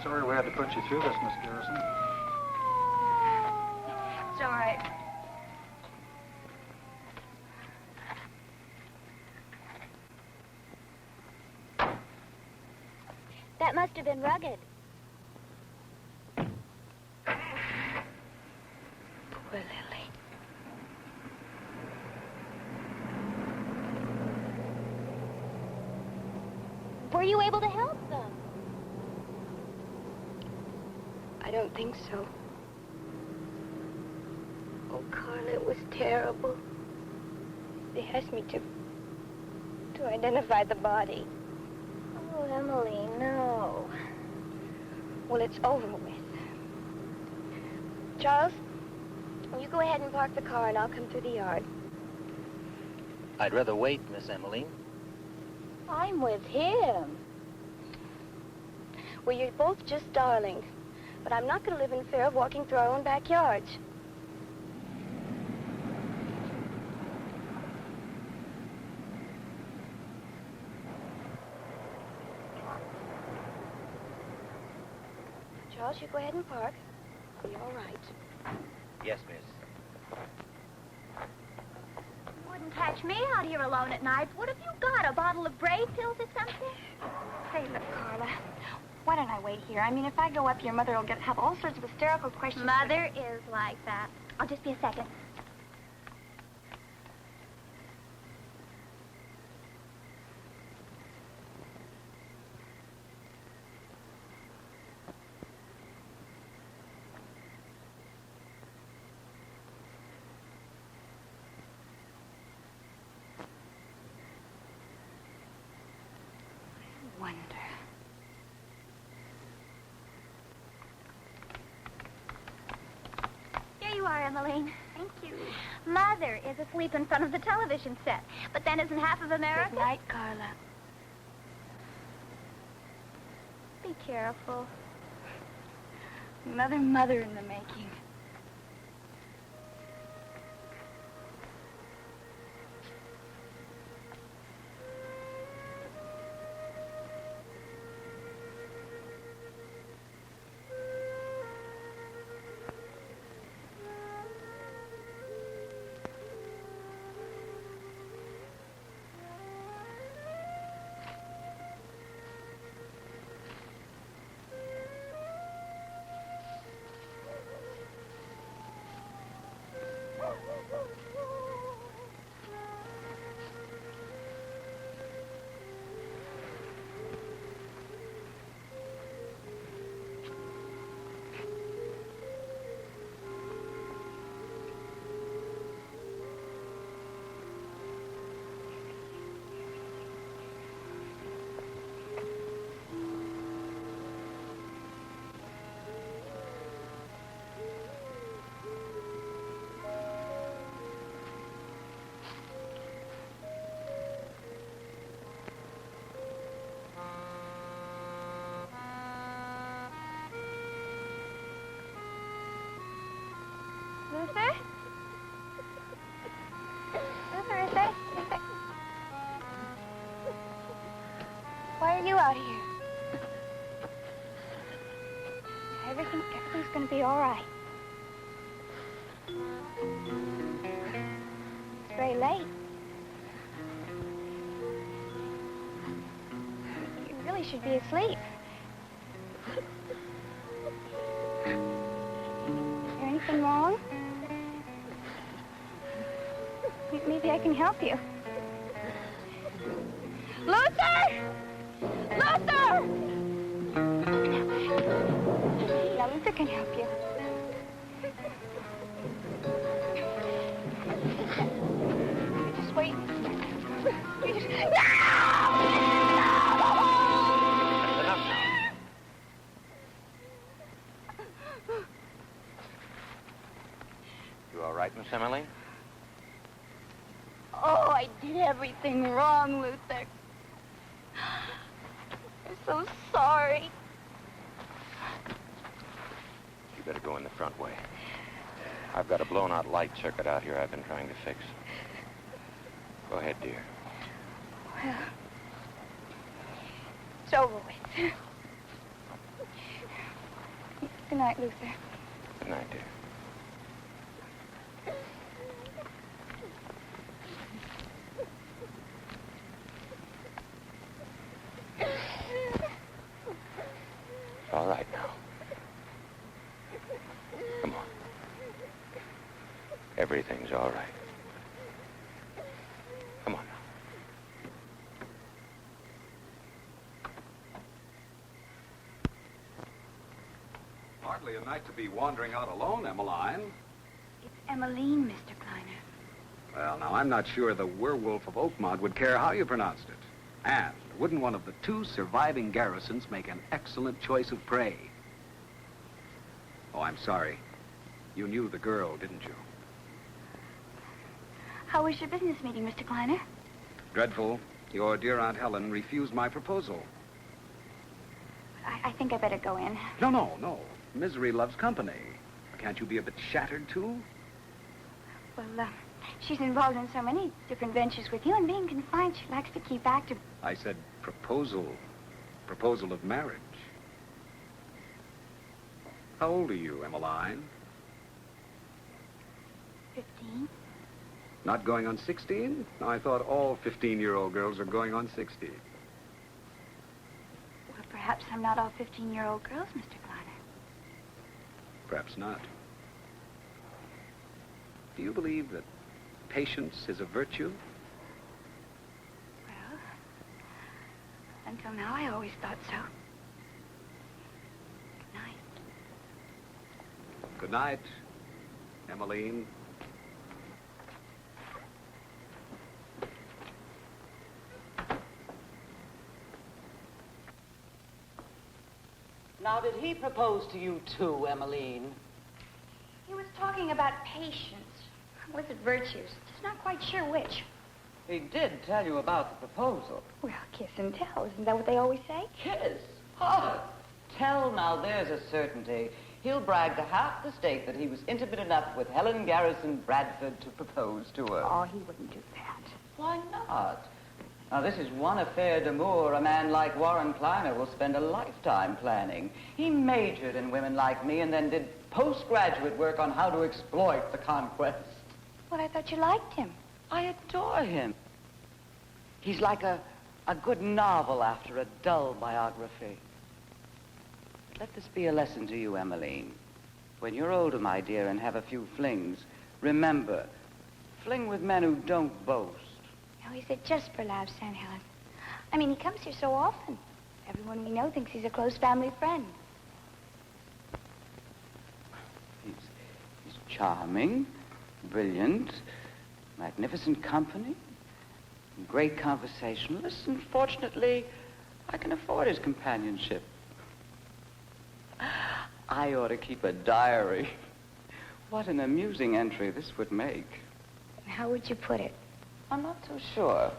Sorry we had to put you through this, Miss Garrison. It's all right. That must have been rugged. Poor Lily. Were you able to help them? I don't think so. Oh, Carla, it was terrible. They asked me to identify the body. Oh, Emily, no. Well, it's over with. Charles, you go ahead and park the car and I'll come through the yard. I'd rather wait, Miss Emmeline. I'm with him. Well, you're both just darlings. But I'm not going to live in fear of walking through our own backyards. Charles, you go ahead and park. It'll be all right. Yes, miss. You wouldn't catch me out here alone at night. What have you got, a bottle of Brave pills or something? Hey, look, Carla. Why don't I wait here? I mean, if I go up, your mother will have all sorts of hysterical questions. Mother is like that. I'll just be a second. Wonder. Here you are, Emmeline. Thank you. Mother is asleep in front of the television set. But then isn't half of America? Good night, Carla. Be careful. Another mother in the making. Luther? Luther, is that... Why are you out here? Everything's gonna be all right. It's very late. You really should be asleep. Is there anything wrong? Maybe I can help you. Luther! Luther! Now, Luther can help you. You just wait. You just... That's enough now. You all right, Miss Emmeline? Oh, I did everything wrong, Luther. I'm so sorry. You better go in the front way. I've got a blown-out light circuit out here I've been trying to fix. Go ahead, dear. Well, it's over with. Good night, Luther. Good night, dear. It's all right now. Come on. Everything's all right. Come on now. Hardly a night to be wandering out alone, Emmeline. It's Emmeline, Mr. Kleiner. Well, now, I'm not sure the werewolf of Oakmont would care how you pronounced it. And wouldn't one of the two surviving garrisons make an excellent choice of prey? Oh, I'm sorry. You knew the girl, didn't you? How was your business meeting, Mr. Kleiner? Dreadful. Your dear Aunt Helen refused my proposal. I think I better go in. No. Misery loves company. Can't you be a bit shattered, too? Well, she's involved in so many different ventures with you, and being confined, she likes to keep active. I said proposal. Proposal of marriage. How old are you, Emmeline? 15. Not going on 16? No, I thought all 15-year-old girls are going on 60. Well, perhaps I'm not all 15-year-old girls, Mr. Kleiner. Perhaps not. Do you believe that patience is a virtue? Well, until now, I always thought so. Good night. Good night, Emmeline. Now, did he propose to you too, Emmeline? He was talking about patience. Was it virtues? Just not quite sure which. He did tell you about the proposal. Well, kiss and tell. Isn't that what they always say? Kiss? Oh, tell now, there's a certainty. He'll brag to half the state that he was intimate enough with Helen Garrison Bradford to propose to her. Oh, he wouldn't do that. Why not? Now, this is one affair d'amour a man like Warren Kleiner will spend a lifetime planning. He majored in women like me and then did postgraduate work on how to exploit the conquest. Well, I thought you liked him. I adore him. He's like a good novel after a dull biography. Let this be a lesson to you, Emmeline. When you're older, my dear, and have a few flings, remember, fling with men who don't boast. No, he said just for laughs, Aunt Helen. I mean, he comes here so often. Everyone we know thinks he's a close family friend. He's charming, brilliant, magnificent company, great conversationalist, and fortunately, I can afford his companionship. I ought to keep a diary. What an amusing entry this would make. How would you put it? I'm not too sure.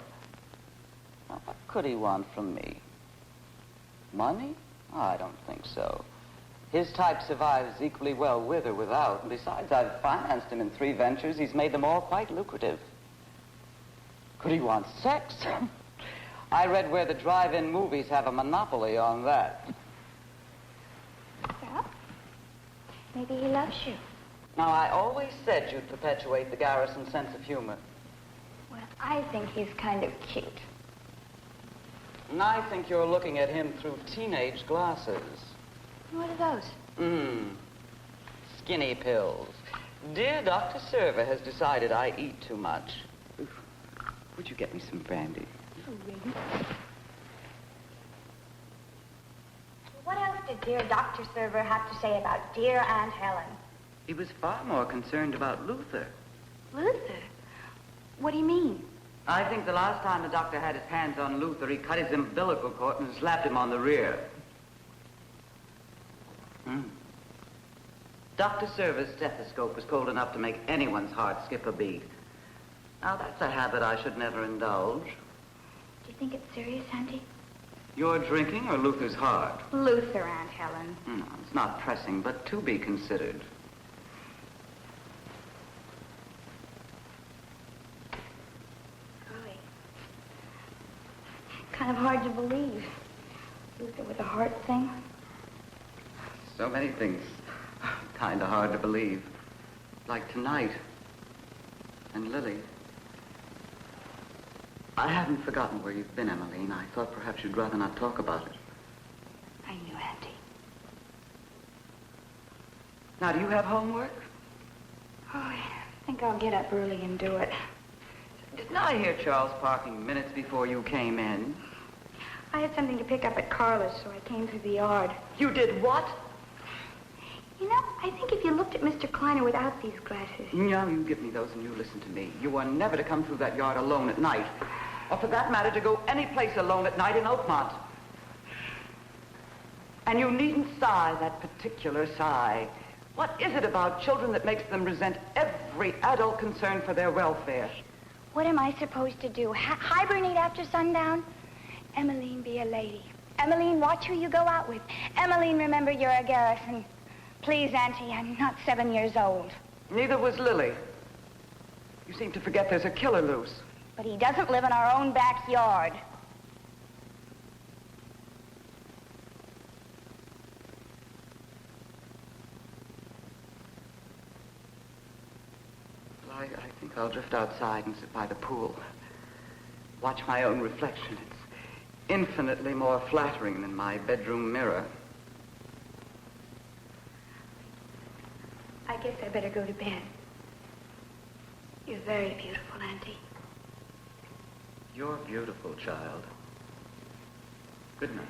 Now, what could he want from me? Money? Oh, I don't think so. His type survives equally well with or without. And besides, I've financed him in 3 ventures. He's made them all quite lucrative. Could he want sex? I read where the drive-in movies have a monopoly on that. Well, maybe he loves you. Now, I always said you'd perpetuate the Garrison sense of humor. Well, I think he's kind of cute. And I think you're looking at him through teenage glasses. What are those? Skinny pills. Dear Dr. Server has decided I eat too much. Oof. Would you get me some brandy? Oh, really? What else did dear Dr. Server have to say about dear Aunt Helen? He was far more concerned about Luther. Luther? What do you mean? I think the last time the doctor had his hands on Luther, he cut his umbilical cord and slapped him on the rear. Dr. Server's stethoscope was cold enough to make anyone's heart skip a beat. Now, that's a habit I should never indulge. Do you think it's serious, Auntie? Your drinking or Luther's heart? Luther, Aunt Helen. No, it's not pressing, but to be considered. Golly. Kind of hard to believe. Luther with a heart thing. So many things kind of hard to believe. Like tonight. And Lily. I haven't forgotten where you've been, Emmeline. I thought perhaps you'd rather not talk about it. I knew, Auntie. Now, do you have homework? Oh, I think I'll get up early and do it. Didn't I hear Charles parking minutes before you came in? I had something to pick up at Carla's, so I came through the yard. You did what? You know, I think if you looked at Mr. Kleiner without these glasses... No, you give me those and you listen to me. You are never to come through that yard alone at night. Or for that matter, to go any place alone at night in Oakmont. And you needn't sigh that particular sigh. What is it about children that makes them resent every adult concern for their welfare? What am I supposed to do? Hibernate after sundown? Emmeline, be a lady. Emmeline, watch who you go out with. Emmeline, remember you're a Garrison. Please, Auntie, I'm not 7 years old. Neither was Lily. You seem to forget there's a killer loose. But he doesn't live in our own backyard. Well, I think I'll drift outside and sit by the pool. Watch my own reflection. It's infinitely more flattering than my bedroom mirror. I guess I better go to bed. You're very beautiful, Auntie. You're beautiful, child. Good night.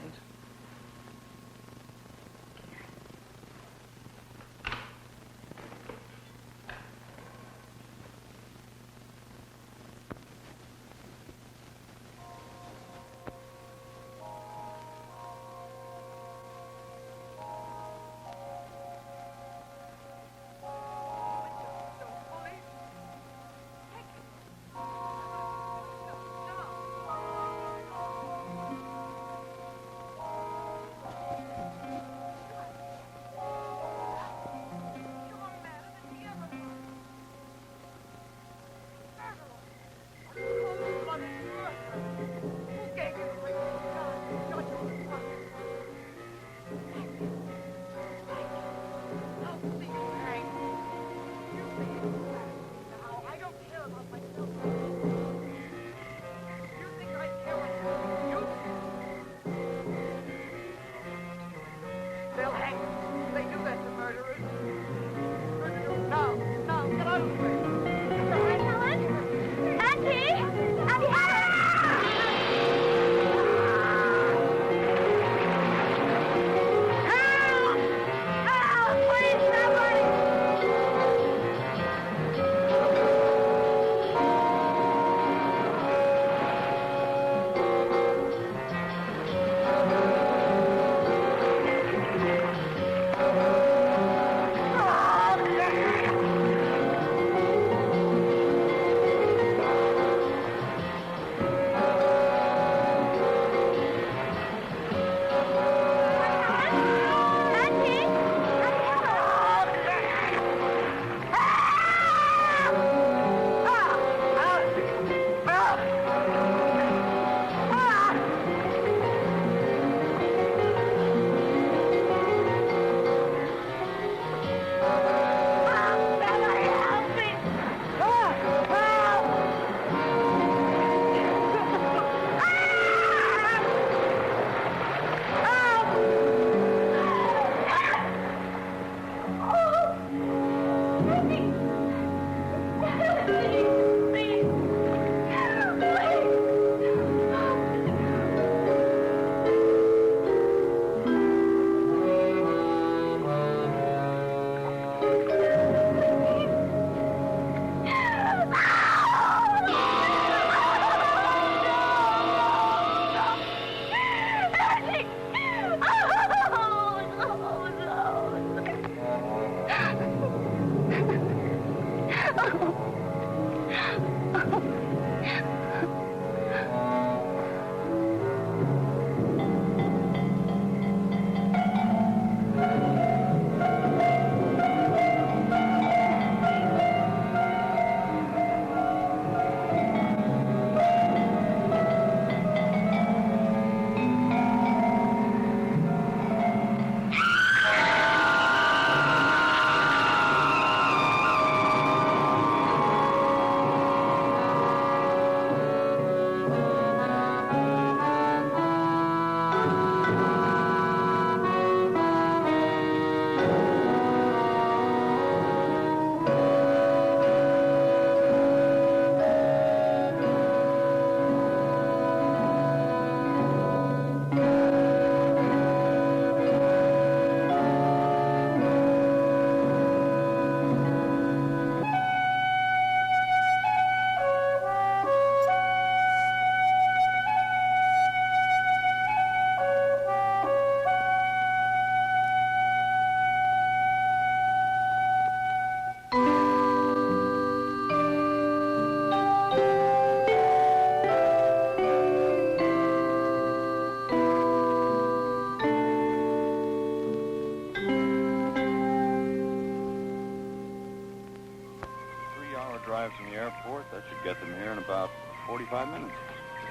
drive from the airport. That should get them here in about 45 minutes.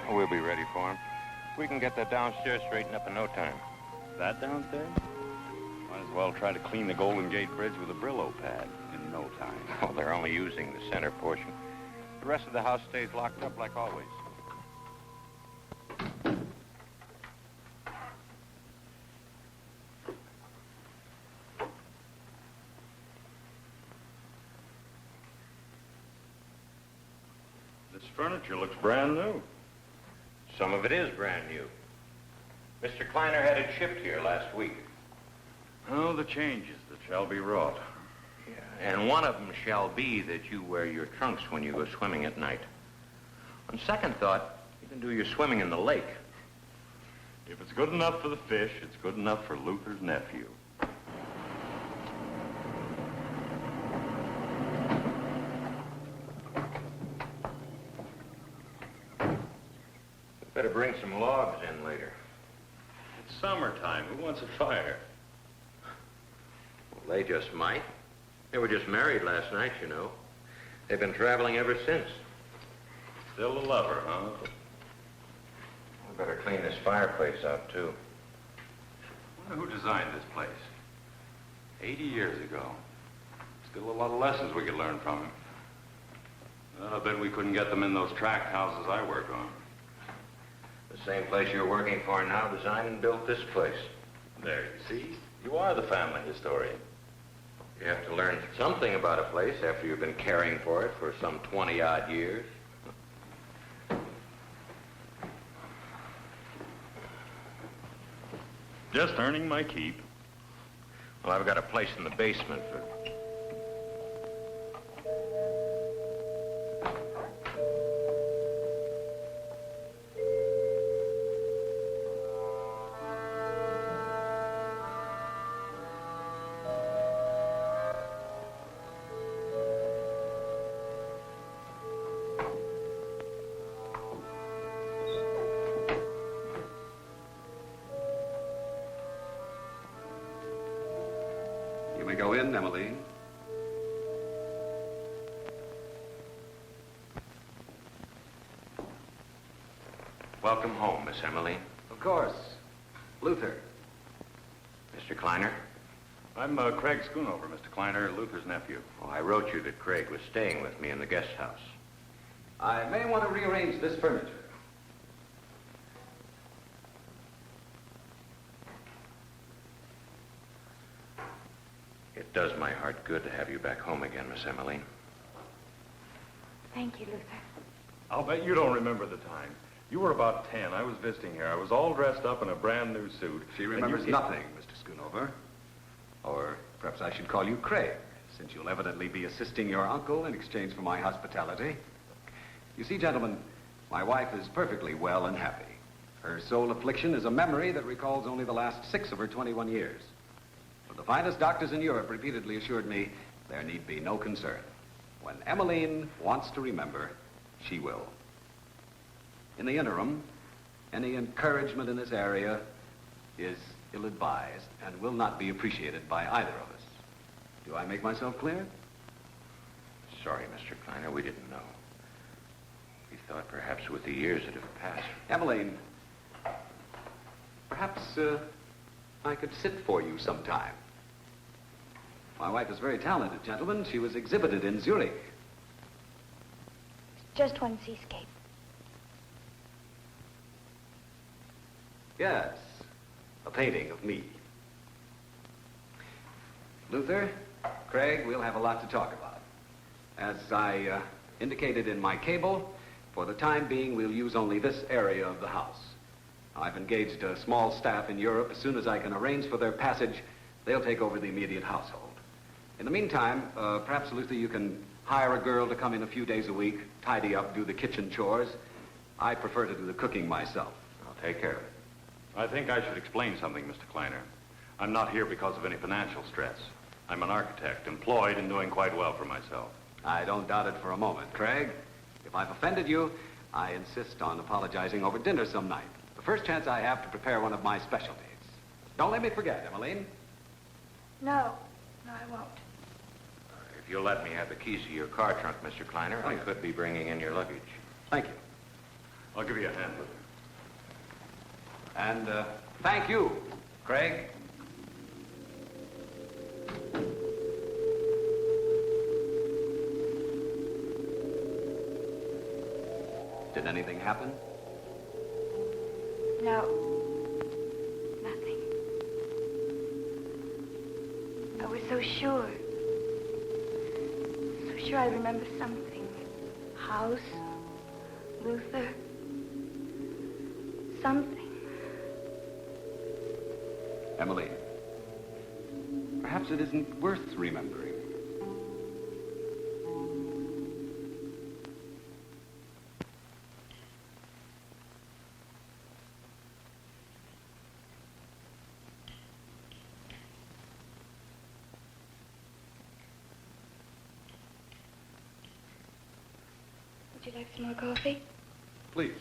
We'll be ready for him. We can get that downstairs straightened up in no time. That downstairs? Might as well try to clean the Golden Gate Bridge with a Brillo pad in no time. Oh, they're only using the center portion. The rest of the house stays locked up like always. This furniture looks brand new. Some of it is brand new. Mr. Kleiner had it shipped here last week. Oh, the changes that shall be wrought. Yeah, and one of them shall be that you wear your trunks when you go swimming at night. On second thought, you can do your swimming in the lake. If it's good enough for the fish, it's good enough for Luther's nephew. Better bring some logs in later. It's summertime. Who wants a fire? Well, they just might. They were just married last night, you know. They've been traveling ever since. Still a lover, huh? We better clean this fireplace out, too. I wonder who designed this place. 80 years ago. Still a lot of lessons we could learn from him. Well, I bet we couldn't get them in those tract houses I work on. The same place you're working for now designed and built this place. There, you see? You are the family historian. You have to learn something about a place after you've been caring for it for some 20-odd years. Just earning my keep. Well, I've got a place in the basement for... You may go in, Emmeline. Welcome home, Miss Emmeline. Of course. Luther. Mr. Kleiner? I'm Craig Schoonover, Mr. Kleiner, Luther's nephew. Oh, I wrote you that Craig was staying with me in the guest house. I may want to rearrange this furniture. It does my heart good to have you back home again, Miss Emmeline. Thank you, Luther. I'll bet you don't remember the time. You were about 10. I was visiting here. I was all dressed up in a brand new suit. She remembers nothing, Mr. Schoonover. Or perhaps I should call you Craig, since you'll evidently be assisting your uncle in exchange for my hospitality. You see, gentlemen, my wife is perfectly well and happy. Her sole affliction is a memory that recalls only the last 6 of her 21 years. But the finest doctors in Europe repeatedly assured me there need be no concern. When Emmeline wants to remember, she will. In the interim, any encouragement in this area is ill-advised and will not be appreciated by either of us. Do I make myself clear? Sorry, Mr. Kleiner, we didn't know. We thought perhaps with the years that have passed. Emmeline, perhaps I could sit for you sometime. My wife is very talented, gentlemen. She was exhibited in Zurich. Just one seascape. Yes, a painting of me. Luther, Craig, we'll have a lot to talk about. As I indicated in my cable, for the time being, we'll use only this area of the house. I've engaged a small staff in Europe. As soon as I can arrange for their passage, they'll take over the immediate household. In the meantime, perhaps, Luther, you can hire a girl to come in a few days a week, tidy up, do the kitchen chores. I prefer to do the cooking myself. I'll take care of it. I think I should explain something, Mr. Kleiner. I'm not here because of any financial stress. I'm an architect, employed and doing quite well for myself. I don't doubt it for a moment. Craig, if I've offended you, I insist on apologizing over dinner some night. The first chance I have to prepare one of my specialties. Don't let me forget, Emmeline. No, I won't. If you'll let me have the keys to your car trunk, Mr. Kleiner, I yes. could be bringing in your luggage. Thank you. I'll give you a hand with it. And thank you, Craig. Did anything happen? No. Nothing. I was so sure. So sure I'd remember something. House, Luther, something. Emily, perhaps it isn't worth remembering. Would you like some more coffee? Please.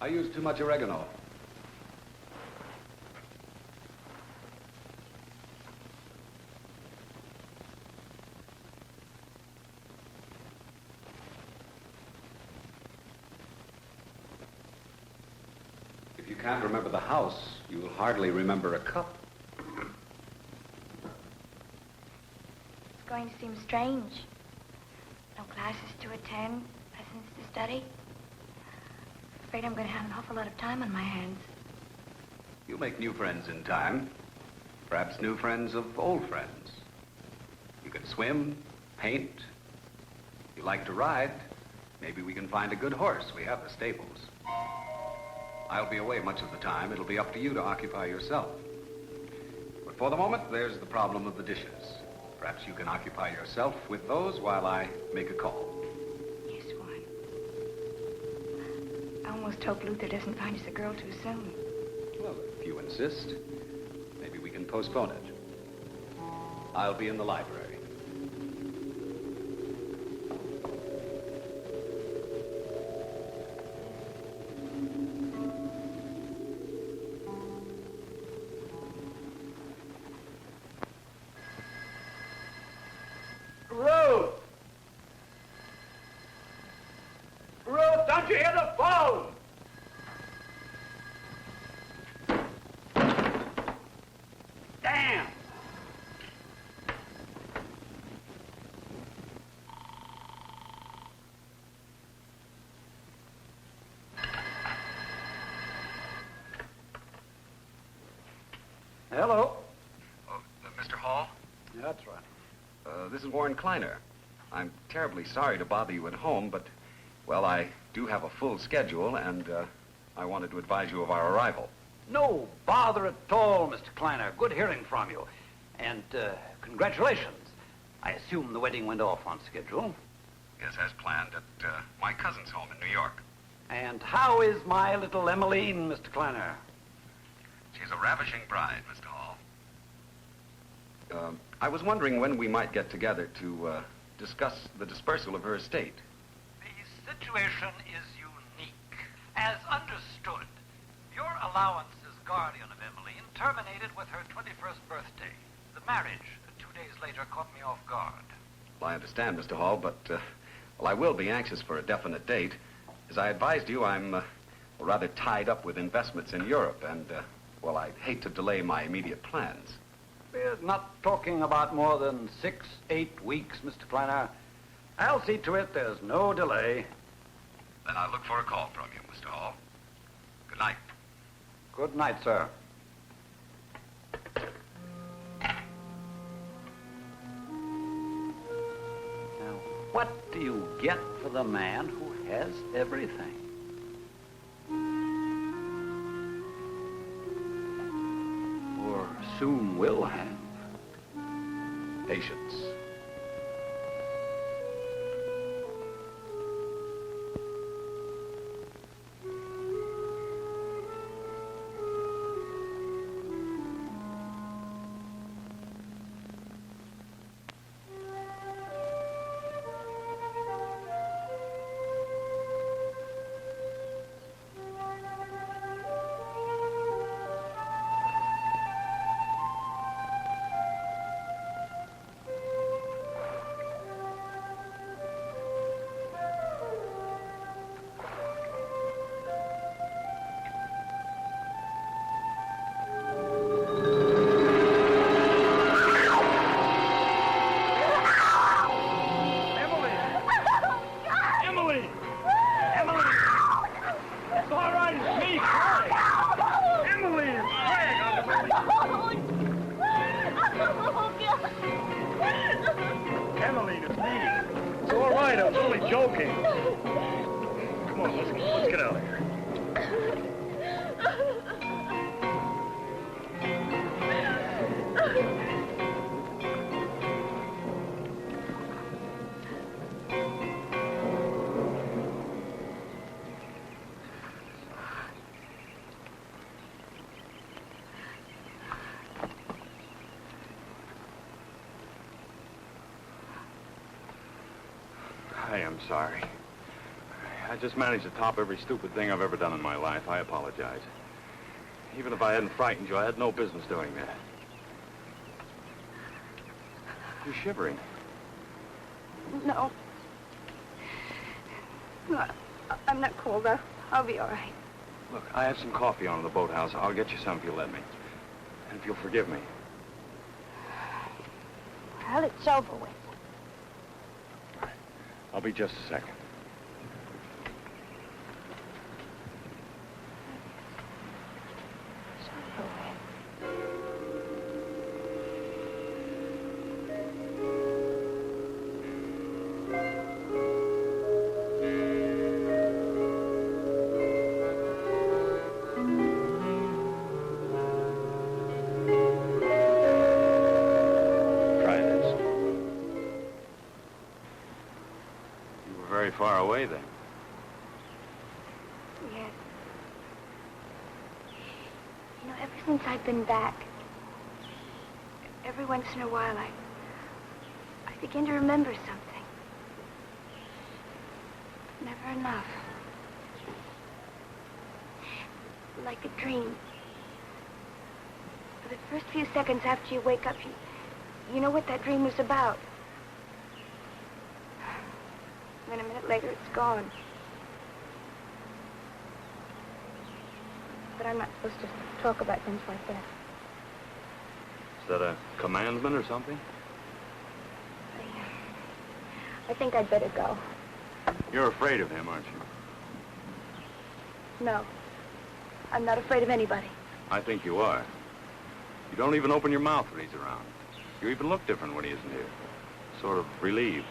I used too much oregano. If you can't remember the house, you'll hardly remember a cup. It's going to seem strange. No classes to attend, lessons to study. Afraid I'm going to have an awful lot of time on my hands. You'll make new friends in time. Perhaps new friends of old friends. You can swim, paint. If you like to ride, maybe we can find a good horse. We have the stables. I'll be away much of the time. It'll be up to you to occupy yourself. But for the moment, there's the problem of the dishes. Perhaps you can occupy yourself with those while I make a call. Yes, Warren. I almost hope Luther doesn't find us a girl too soon. Well, if you insist, maybe we can postpone it. I'll be in the library. Ruth! Ruth, don't you hear the phone? Damn! Hello? Oh, Mr. Hall? That's right. This is Warren Kleiner. I'm terribly sorry to bother you at home, but, well, I do have a full schedule, and I wanted to advise you of our arrival. No bother at all, Mr. Kleiner. Good hearing from you. And congratulations. I assume the wedding went off on schedule. Yes, as planned, at my cousin's home in New York. And how is my little Emmeline, Mr. Kleiner? She's a ravishing bride, Mr. Hall. I was wondering when we might get together to discuss the dispersal of her estate. The situation is unique. As understood, your allowance as guardian of Emmeline terminated with her 21st birthday. The marriage 2 days later caught me off guard. Well, I understand, Mr. Hall, but, well, I will be anxious for a definite date. As I advised you, I'm rather tied up with investments in Europe, and, well, I'd hate to delay my immediate plans. We're not talking about more than 6-8 weeks, Mr. Kleiner. I'll see to it there's no delay. Then I'll look for a call from you, Mr. Hall. Good night. Good night, sir. Now, what do you get for the man who has everything? Or soon will have? Patience. Come on, let's get out of here. I am sorry. I just managed to top every stupid thing I've ever done in my life. I apologize. Even if I hadn't frightened you, I had no business doing that. You're shivering. No. No, I'm not cold. I'll be all right. Look, I have some coffee on in the boathouse. I'll get you some if you'll let me. And if you'll forgive me. Well, it's over with. I'll be just a second. It's over with. Try this. You were very far away then. Yes. You know, ever since I've been back, every once in a while, I begin to remember something. Never enough. Like a dream. For the first few seconds after you wake up, you know what that dream was about. Then a minute later, it's gone. But I'm not supposed to talk about things like that. Is that a commandment or something? I think I'd better go. You're afraid of him, aren't you? No. I'm not afraid of anybody. I think you are. You don't even open your mouth when he's around. You even look different when he isn't here. Sort of relieved.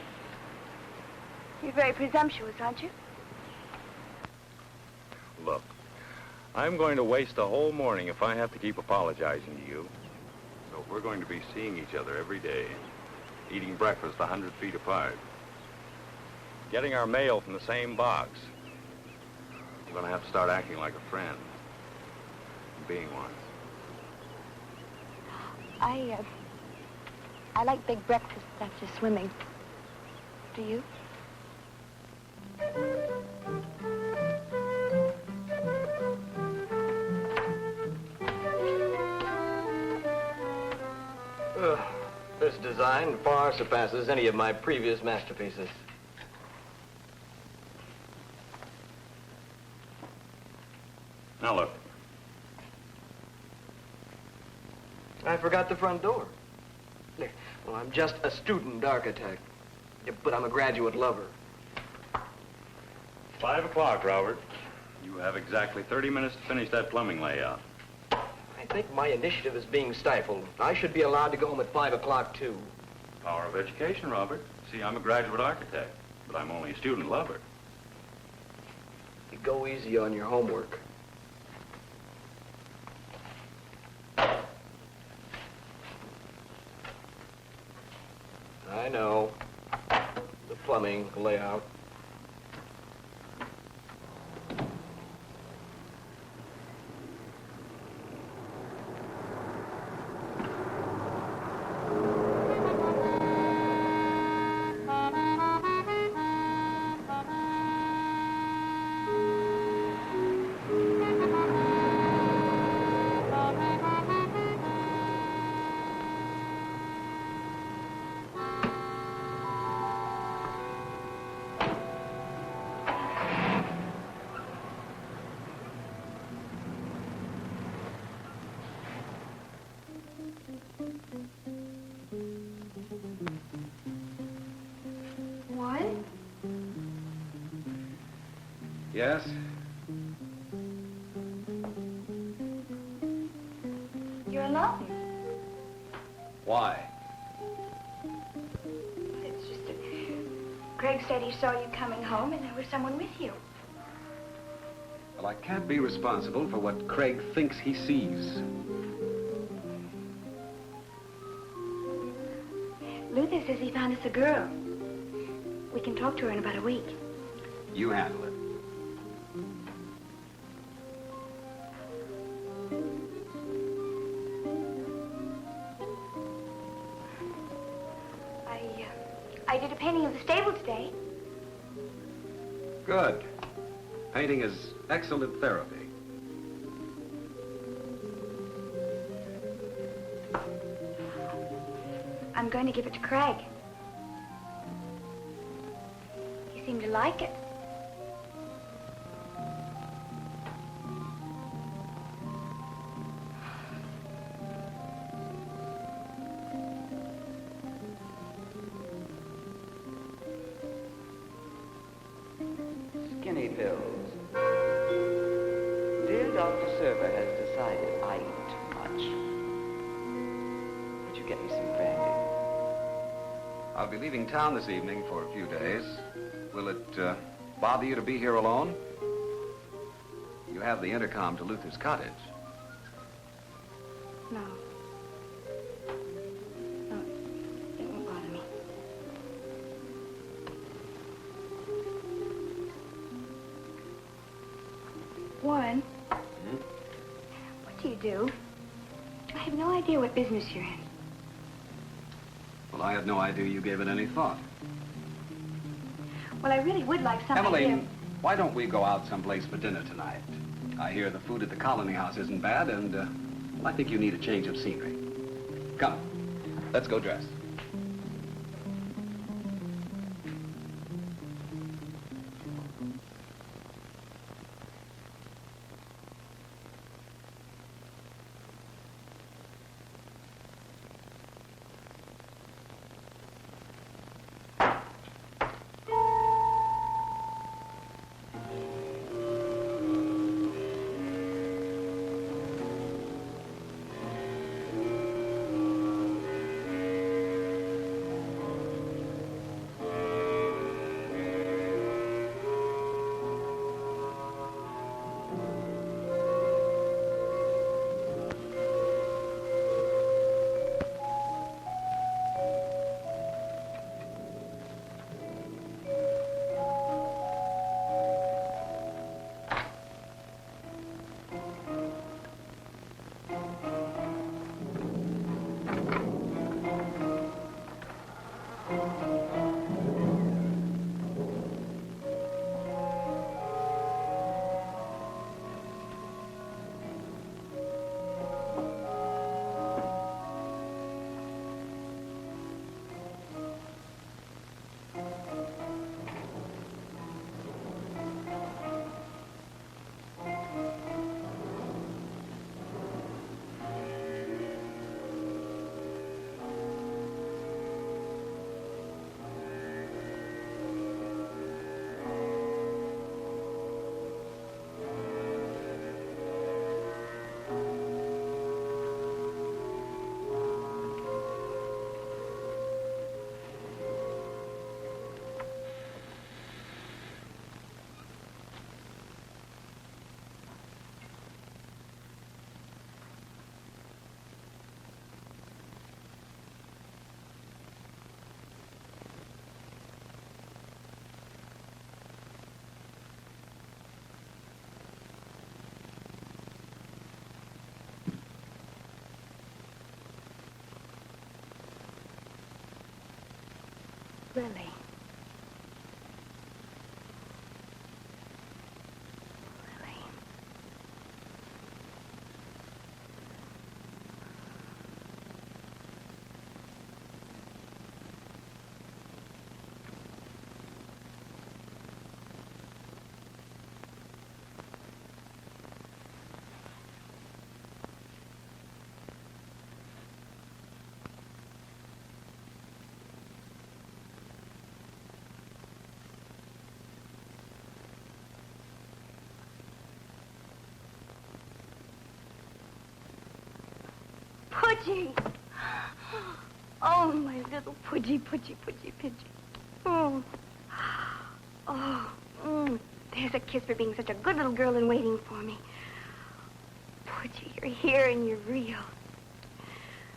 You're very presumptuous, aren't you? Look, I'm going to waste a whole morning if I have to keep apologizing to you. So we're going to be seeing each other every day, eating breakfast 100 feet apart, getting our mail from the same box. I'm going to have to start acting like a friend, being one. I like big breakfasts after swimming. Do you? This design far surpasses any of my previous masterpieces. Now look. I forgot the front door. Well, I'm just a student architect, but I'm a graduate lover. 5 o'clock, Robert. You have exactly 30 minutes to finish that plumbing layout. I think my initiative is being stifled. I should be allowed to go home at 5 o'clock, too. Power of education, Robert. See, I'm a graduate architect, but I'm only a student lover. You go easy on your homework. I know. The plumbing layout. What? Yes? You're alone. Why? It's just a Craig said he saw you coming home and there was someone with you. Well, I can't be responsible for what Craig thinks he sees. Luther says he found us a girl. We can talk to her in about a week. You handle it. I did a painting of the stable today. Good. Painting is excellent therapy. I'm going to give it to Craig. He seemed to like it. Skinny pills. Dear Dr. Server has decided I eat too much. Would you get me some brandy? I'll be leaving town this evening for a few days. Will it bother you to be here alone? You have the intercom to Luther's cottage. No. No, it won't bother me. Warren. What do you do? I have no idea what business you're in. Well, I had no idea you gave it any thought. Well, I really would like some idea. Emmeline, why don't we go out someplace for dinner tonight? I hear the food at the Colony House isn't bad, and I think you need a change of scenery. Come, let's go dress. Really? Really? Pudgy! Oh, my little Pudgy, Pudgy, Pudgy, Pudgy. Oh. Oh, there's a kiss for being such a good little girl and waiting for me. Pudgy, you're here and you're real.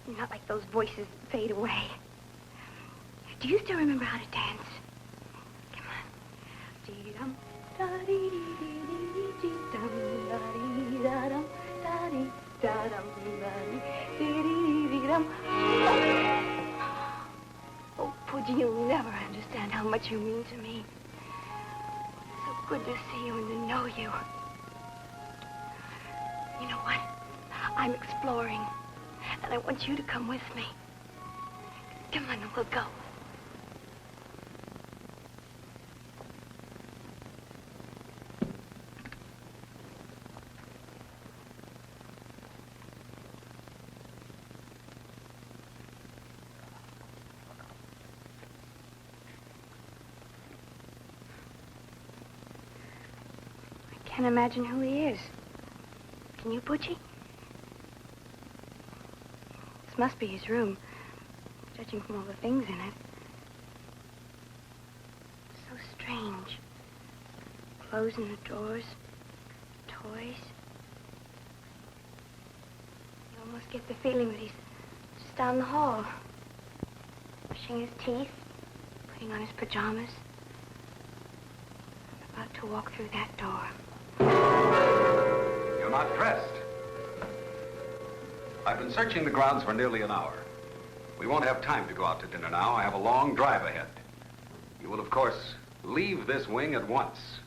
You're not like those voices that fade away. Do you still remember how to dance? Come on. Dee-dum, da-dee-dee-dee-dee-dee-dum, da-dee-da-dum, da-dee-da-dum, da-dee-dee-dee-dee-dum. Oh, Pudgy, you'll never understand how much you mean to me. So good to see you and to know you. You know what? I'm exploring, and I want you to come with me. Come on, we'll go. I can't imagine who he is. Can you, Pudgy? This must be his room, judging from all the things in it. So strange. Clothes in the drawers, toys. You almost get the feeling that he's just down the hall, brushing his teeth, putting on his pajamas, about to walk through that door. You're not dressed. I've been searching the grounds for nearly an hour. We won't have time to go out to dinner now. I have a long drive ahead. You will, of course, leave this wing at once.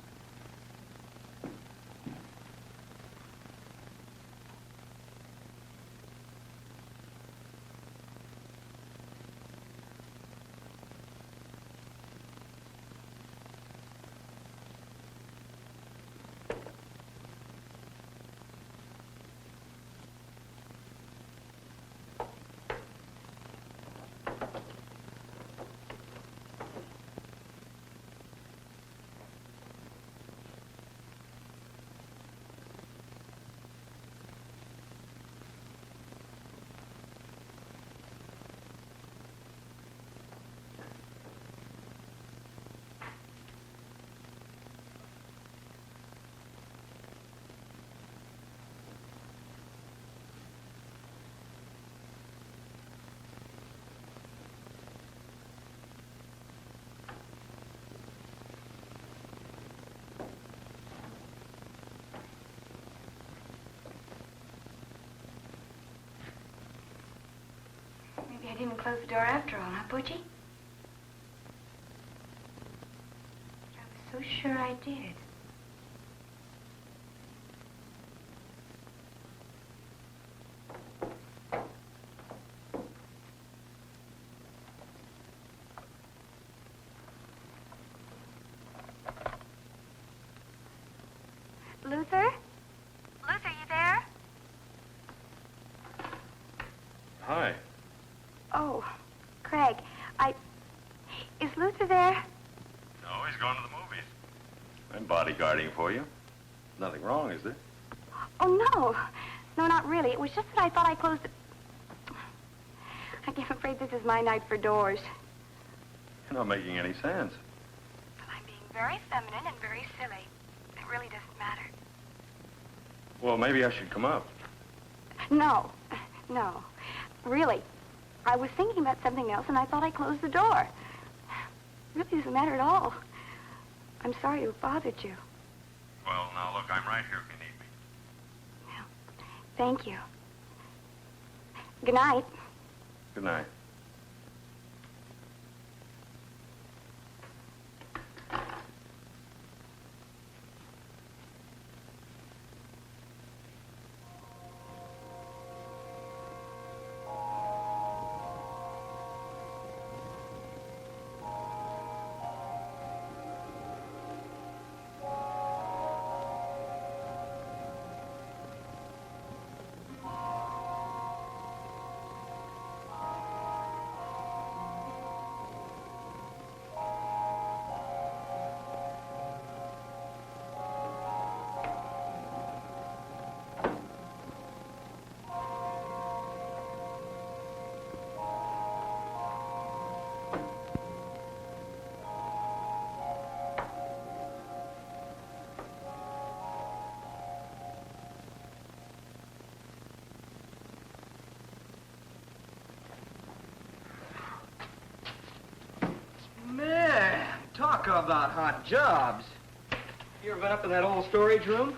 Maybe I didn't close the door after all, huh, Pudgy? I was so sure I did. Luther? Luther, you there? Hi. Oh, Craig, is Luther there? No, he's going to the movies. I'm bodyguarding for you. Nothing wrong, is there? Oh, no. No, not really. It was just that I thought I closed it. I'm afraid this is my night for doors. You're not making any sense. Well, I'm being very feminine and very silly. It really doesn't matter. Well, maybe I should come up. No. No. Really. I was thinking about something else, and I thought I closed the door. It really doesn't matter at all. I'm sorry to have bothered you. Well, now, look, I'm right here if you need me. Well, thank you. Good night. Good night. Talk about hot jobs. You ever been up in that old storage room?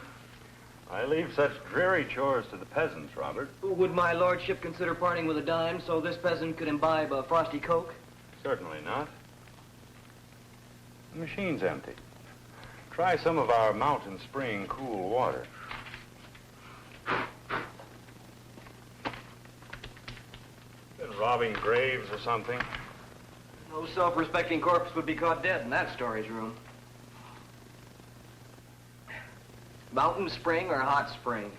I leave such dreary chores to the peasants, Robert. Would my lordship consider parting with a dime so this peasant could imbibe a frosty Coke? Certainly not. The machine's empty. Try some of our mountain spring cool water. Been robbing graves or something? No self-respecting corpse would be caught dead in that storage room. Mountain spring or hot spring?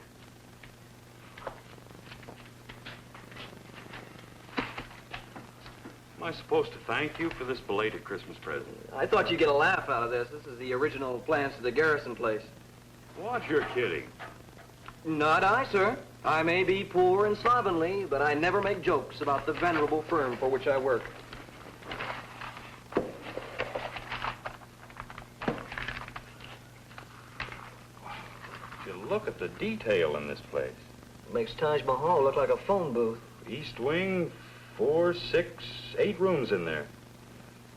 Am I supposed to thank you for this belated Christmas present? I thought you'd get a laugh out of this. This is the original plans to the Garrison place. What? You're kidding. Not I, sir. I may be poor and slovenly, but I never make jokes about the venerable firm for which I work. Look at the detail in this place. Makes Taj Mahal look like a phone booth. East wing, 4, 6, 8 rooms in there.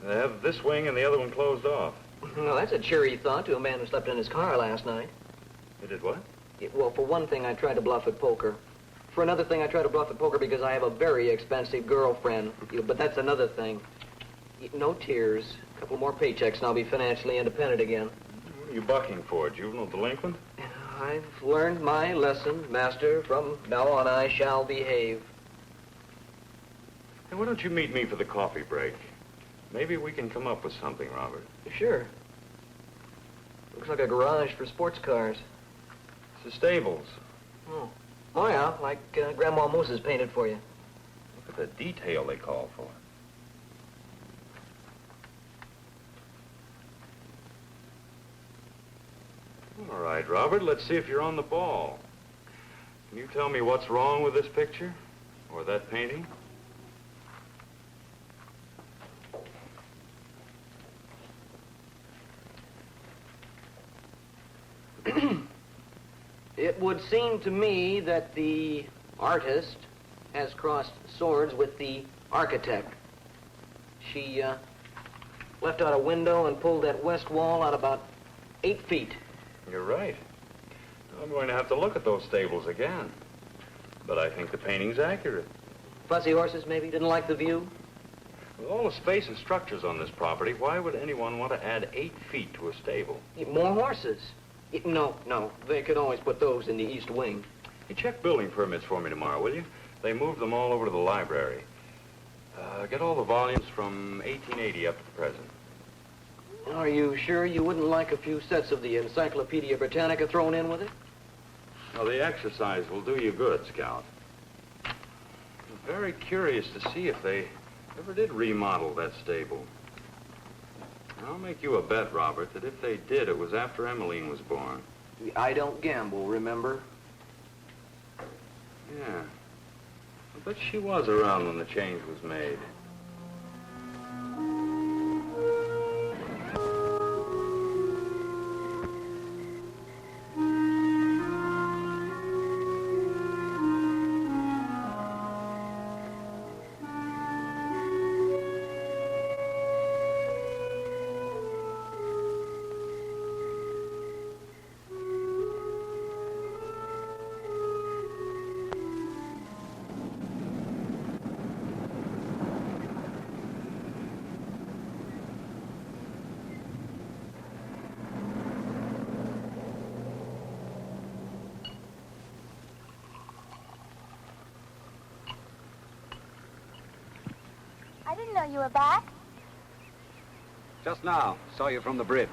They have this wing and the other one closed off. Well, that's a cheery thought to a man who slept in his car last night. You did what? Well, for one thing, I tried to bluff at poker. For another thing, I tried to bluff at poker because I have a very expensive girlfriend. But that's another thing. No tears. A couple more paychecks and I'll be financially independent again. What are you bucking for, juvenile delinquent? I've learned my lesson, master. From now on, I shall behave. Hey, why don't you meet me for the coffee break? Maybe we can come up with something, Robert. Sure. Looks like a garage for sports cars. It's the stables. Oh, yeah, like Grandma Moses painted for you. Look at the detail they call for. All right, Robert, let's see if you're on the ball. Can you tell me what's wrong with this picture? Or that painting? It would seem to me that the artist has crossed swords with the architect. She left out a window and pulled that west wall out about 8 feet. You're right. I'm going to have to look at those stables again. But I think the painting's accurate. Fussy horses, maybe? Didn't like the view? With all the space and structures on this property, why would anyone want to add 8 feet to a stable? More horses. No. They could always put those in the east wing. You check building permits for me tomorrow, will you? They moved them all over to the library. Get all the volumes from 1880 up to the present. Are you sure you wouldn't like a few sets of the Encyclopedia Britannica thrown in with it? Well, the exercise will do you good, Scout. I'm very curious to see if they ever did remodel that stable. I'll make you a bet, Robert, that if they did, it was after Emmeline was born. I don't gamble, remember? Yeah. I bet she was around when the change was made. I didn't know you were back. Just now, saw you from the bridge.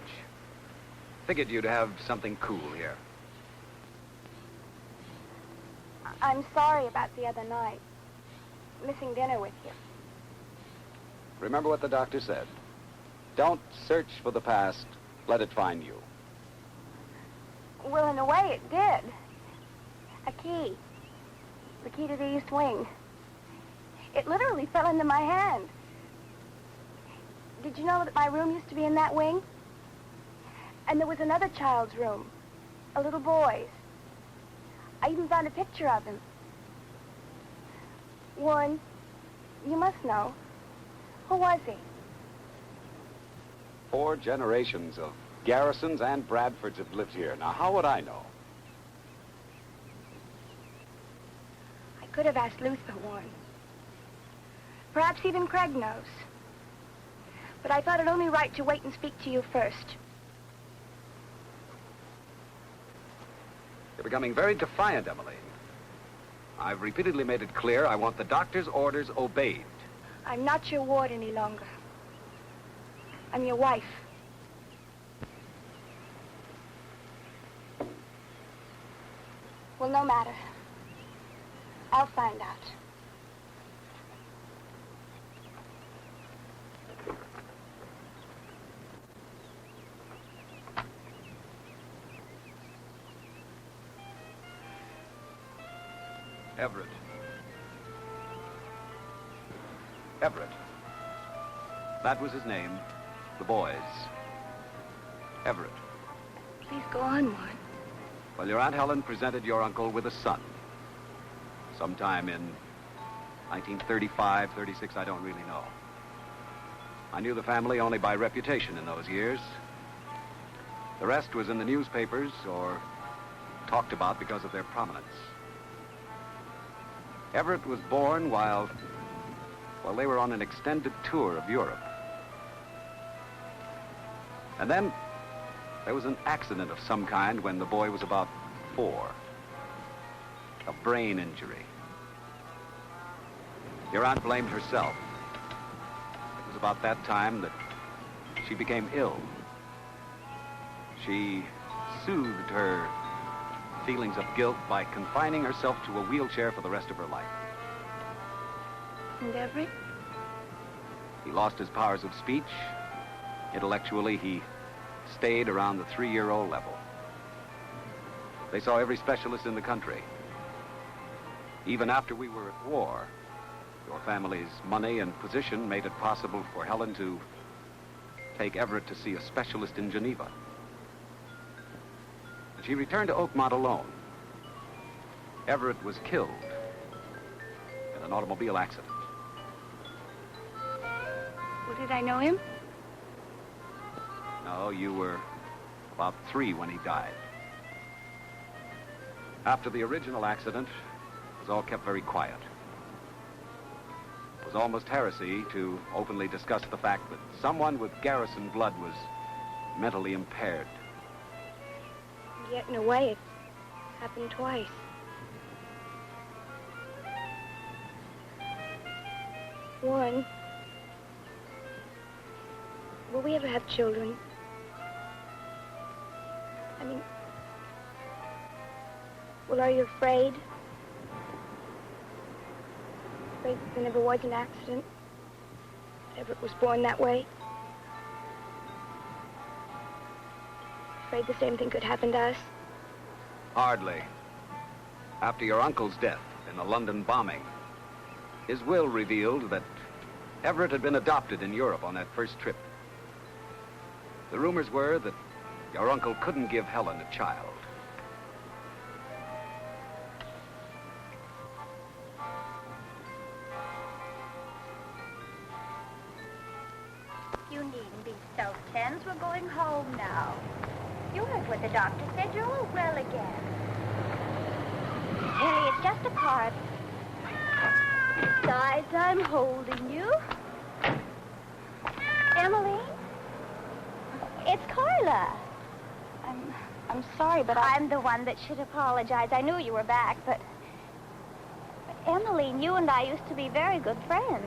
Figured you'd have something cool here. I'm sorry about the other night. Missing dinner with you. Remember what the doctor said. Don't search for the past. Let it find you. Well, in a way, it did. A key. The key to the east wing. It literally fell into my hand. Did you know that my room used to be in that wing? And there was another child's room. A little boy's. I even found a picture of him. Warren, you must know. Who was he? 4 generations of Garrisons and Bradfords have lived here. Now, how would I know? I could have asked Luther Warren. Perhaps even Craig knows. But I thought it only right to wait and speak to you first. You're becoming very defiant, Emmeline. I've repeatedly made it clear I want the doctor's orders obeyed. I'm not your ward any longer. I'm your wife. Well, no matter. I'll find out. Everett. Everett. That was his name. The boy's. Everett. Please go on, Warren. Well, your Aunt Helen presented your uncle with a son. Sometime in 1935, 36, I don't really know. I knew the family only by reputation in those years. The rest was in the newspapers or talked about because of their prominence. Everett was born while they were on an extended tour of Europe. And then there was an accident of some kind when the boy was about 4. A brain injury. Your aunt blamed herself. It was about that time that she became ill. She soothed her feelings of guilt by confining herself to a wheelchair for the rest of her life. And Everett? He lost his powers of speech. Intellectually, he stayed around the 3-year-old level. They saw every specialist in the country. Even after we were at war, your family's money and position made it possible for Helen to take Everett to see a specialist in Geneva. She returned to Oakmont alone. Everett was killed in an automobile accident. Well, did I know him? No, you were about 3 when he died. After the original accident, it was all kept very quiet. It was almost heresy to openly discuss the fact that someone with Garrison blood was mentally impaired. And yet, in a way, it happened twice. Warren, will we ever have children? I mean, well, are you afraid? Afraid that there never was an accident? Everett was born that way? Afraid the same thing could happen to us? Hardly. After your uncle's death in the London bombing, his will revealed that Everett had been adopted in Europe on that first trip. The rumors were that your uncle couldn't give Helen a child. You needn't be so tense. We're going home now. You heard what the doctor said. You're all well again. Really, it's just a card. Besides, I'm holding you. Emily? It's Carla. I'm sorry, but I'm the one that should apologize. I knew you were back, but Emmeline, you and I used to be very good friends.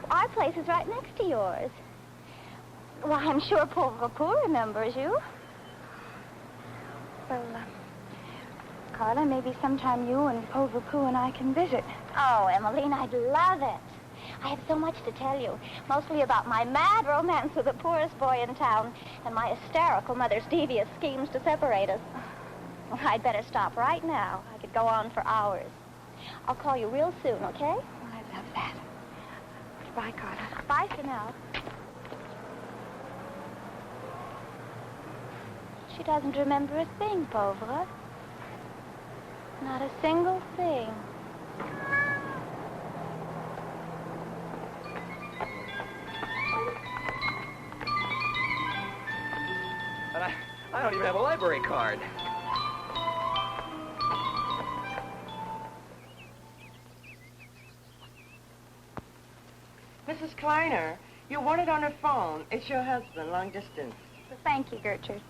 Our place is right next to yours. Well, I'm sure Pauvre Pou remembers you. Well, Carla, maybe sometime you and Pauvre Pou and I can visit. Oh, Emmeline, I'd love it. I have so much to tell you, mostly about my mad romance with the poorest boy in town and my hysterical mother's devious schemes to separate us. Well, I'd better stop right now. I could go on for hours. I'll call you real soon, okay? Oh, I love that. Goodbye, Carla. Bye for now. She doesn't remember a thing, Pauvre. Not a single thing. I don't even have a library card. Mrs. Kleiner, you want it on her phone. It's your husband, long distance. Thank you, Gertrude.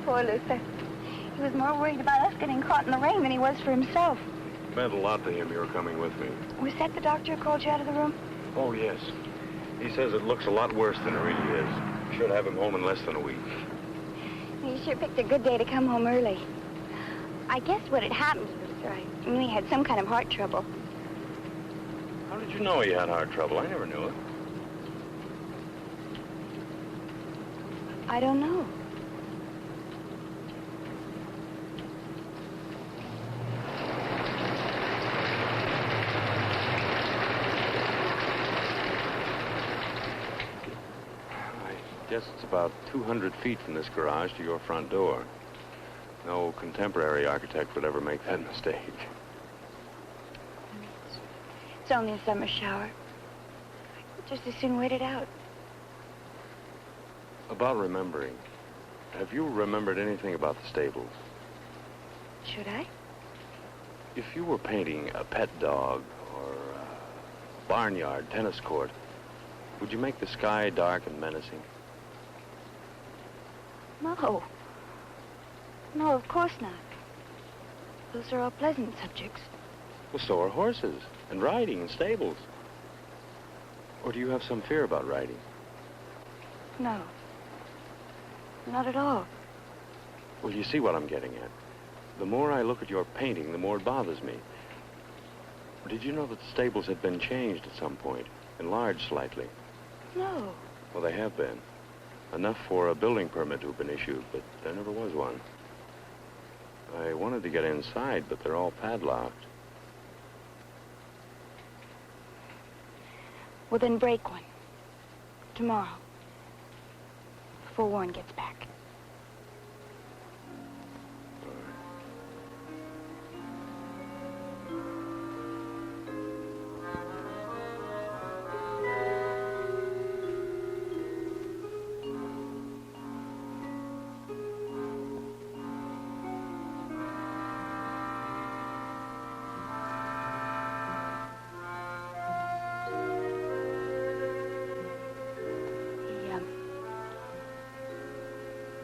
Poor Luther. He was more worried about us getting caught in the rain than he was for himself. It meant a lot to him you were coming with me. Was that the doctor who called you out of the room? Oh, yes. He says it looks a lot worse than it really is. Should have him home in less than a week. You sure picked a good day to come home early. I guess what had happened to Luther, I knew he had some kind of heart trouble. How did you know he had heart trouble? I never knew it. I don't know. I guess it's about 200 feet from this garage to your front door. No contemporary architect would ever make that mistake. It's only a summer shower. I could just as soon wait it out. About remembering, have you remembered anything about the stables? Should I? If you were painting a pet dog or a barnyard tennis court, would you make the sky dark and menacing? No. No, of course not. Those are all pleasant subjects. Well, so are horses, and riding, and stables. Or do you have some fear about riding? No. Not at all. Well, you see what I'm getting at. The more I look at your painting, the more it bothers me. Did you know that the stables had been changed at some point, enlarged slightly? No. Well, they have been. Enough for a building permit to have been issued, but there never was one. I wanted to get inside, but they're all padlocked. Well, then break one. Tomorrow. Before Warren gets back.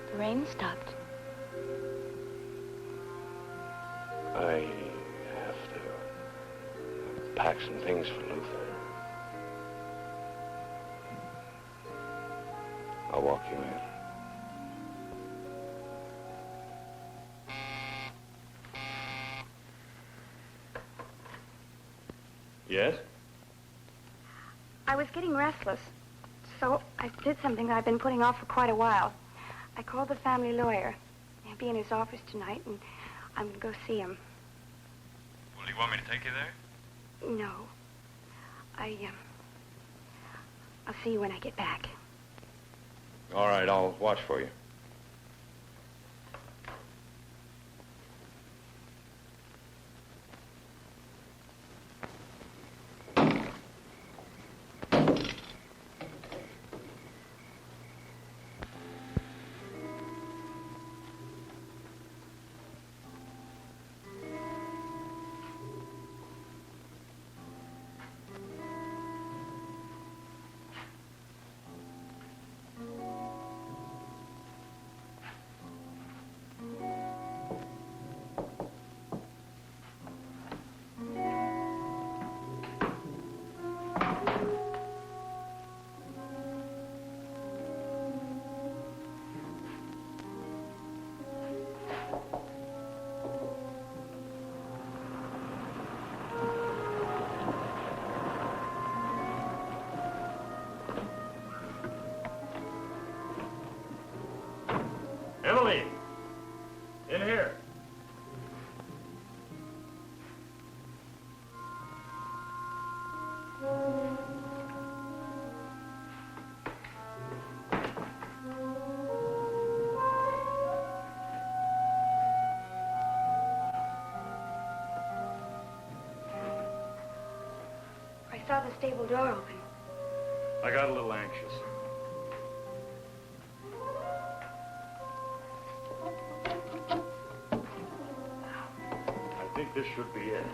The rain stopped. I have to pack some things for Luther. I'll walk you in. Yes? I was getting restless, so I did something that I've been putting off for quite a while. I called the family lawyer. He'll be in his office tonight, and I'm going to go see him. Well, do you want me to take you there? No. I'll see you when I get back. All right, I'll watch for you. stable door open. I got a little anxious. I think this should be it.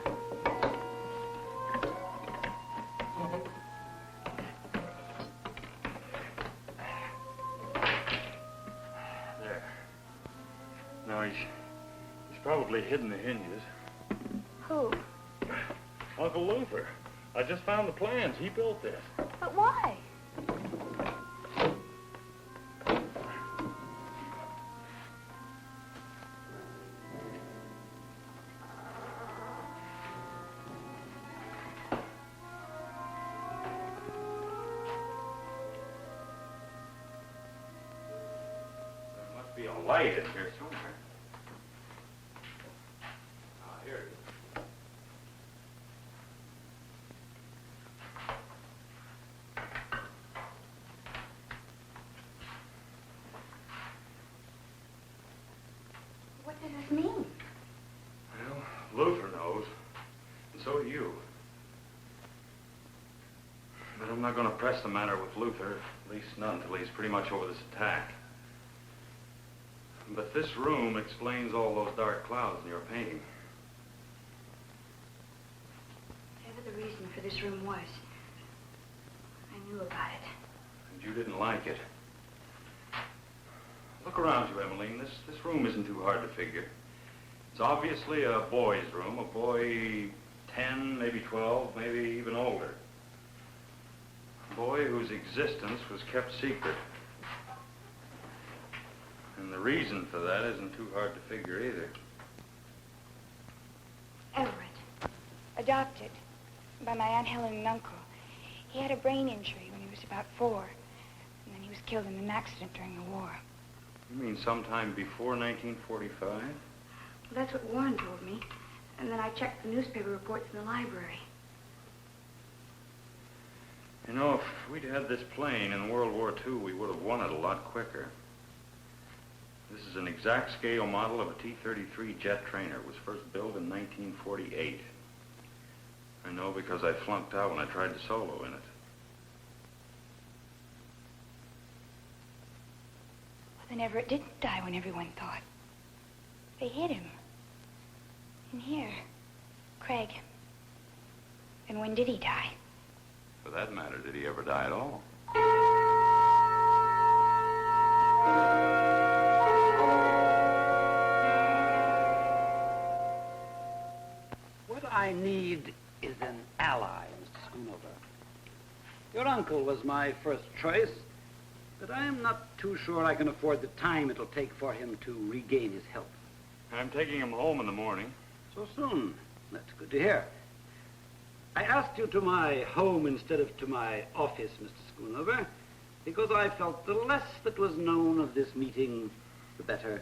There. Now he's probably hidden the hinges. Who? Uncle Luther. I just found the plans. He built this. But why? There must be a light in here somewhere. Ah, here it is. What does this mean? Well, Luther knows, and so do you. But I'm not going to press the matter with Luther, at least not until he's pretty much over this attack. But this room explains all those dark clouds in your painting. Whatever the reason for this room was, I knew about it. And you didn't like it. Look around you, Emmeline. This room isn't too hard to figure. It's obviously a boy's room, a boy 10, maybe 12, maybe even older. A boy whose existence was kept secret. And the reason for that isn't too hard to figure either. Everett, adopted by my Aunt Helen and uncle. He had a brain injury when he was about 4, and then he was killed in an accident during the war. You mean sometime before 1945? Well, that's what Warren told me, and then I checked the newspaper reports in the library. You know, if we'd had this plane in World War II, we would have won it a lot quicker. This is an exact scale model of a T-33 jet trainer. It was first built in 1948. I know because I flunked out when I tried to solo in it. Well, then Everett didn't die when everyone thought. They hid him. In here. Craig. And when did he die? For that matter, did he ever die at all? What I need is an ally, Mr. Schoonover. Your uncle was my first choice, but I am not too sure I can afford the time it'll take for him to regain his health. I'm taking him home in the morning. So soon? That's good to hear. I asked you to my home instead of to my office, Mr. Schoonover, because I felt the less that was known of this meeting, the better.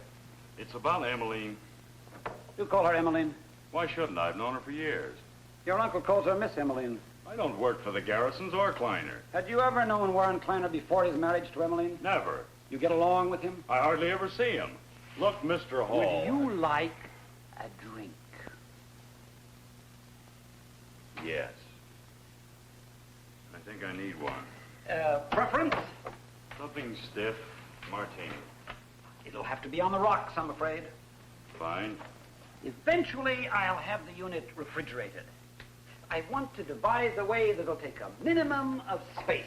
It's about Emmeline. You call her Emmeline? Why shouldn't I? I've known her for years. Your uncle calls her Miss Emmeline. I don't work for the Garrisons or Kleiner. Had you ever known Warren Kleiner before his marriage to Emmeline? Never. You get along with him? I hardly ever see him. Look, Mr. Hall. Would you like a drink? Yes. I think I need one. Preference? Something stiff, martini. It'll have to be on the rocks, I'm afraid. Fine. Eventually, I'll have the unit refrigerated. I want to devise a way that'll take a minimum of space.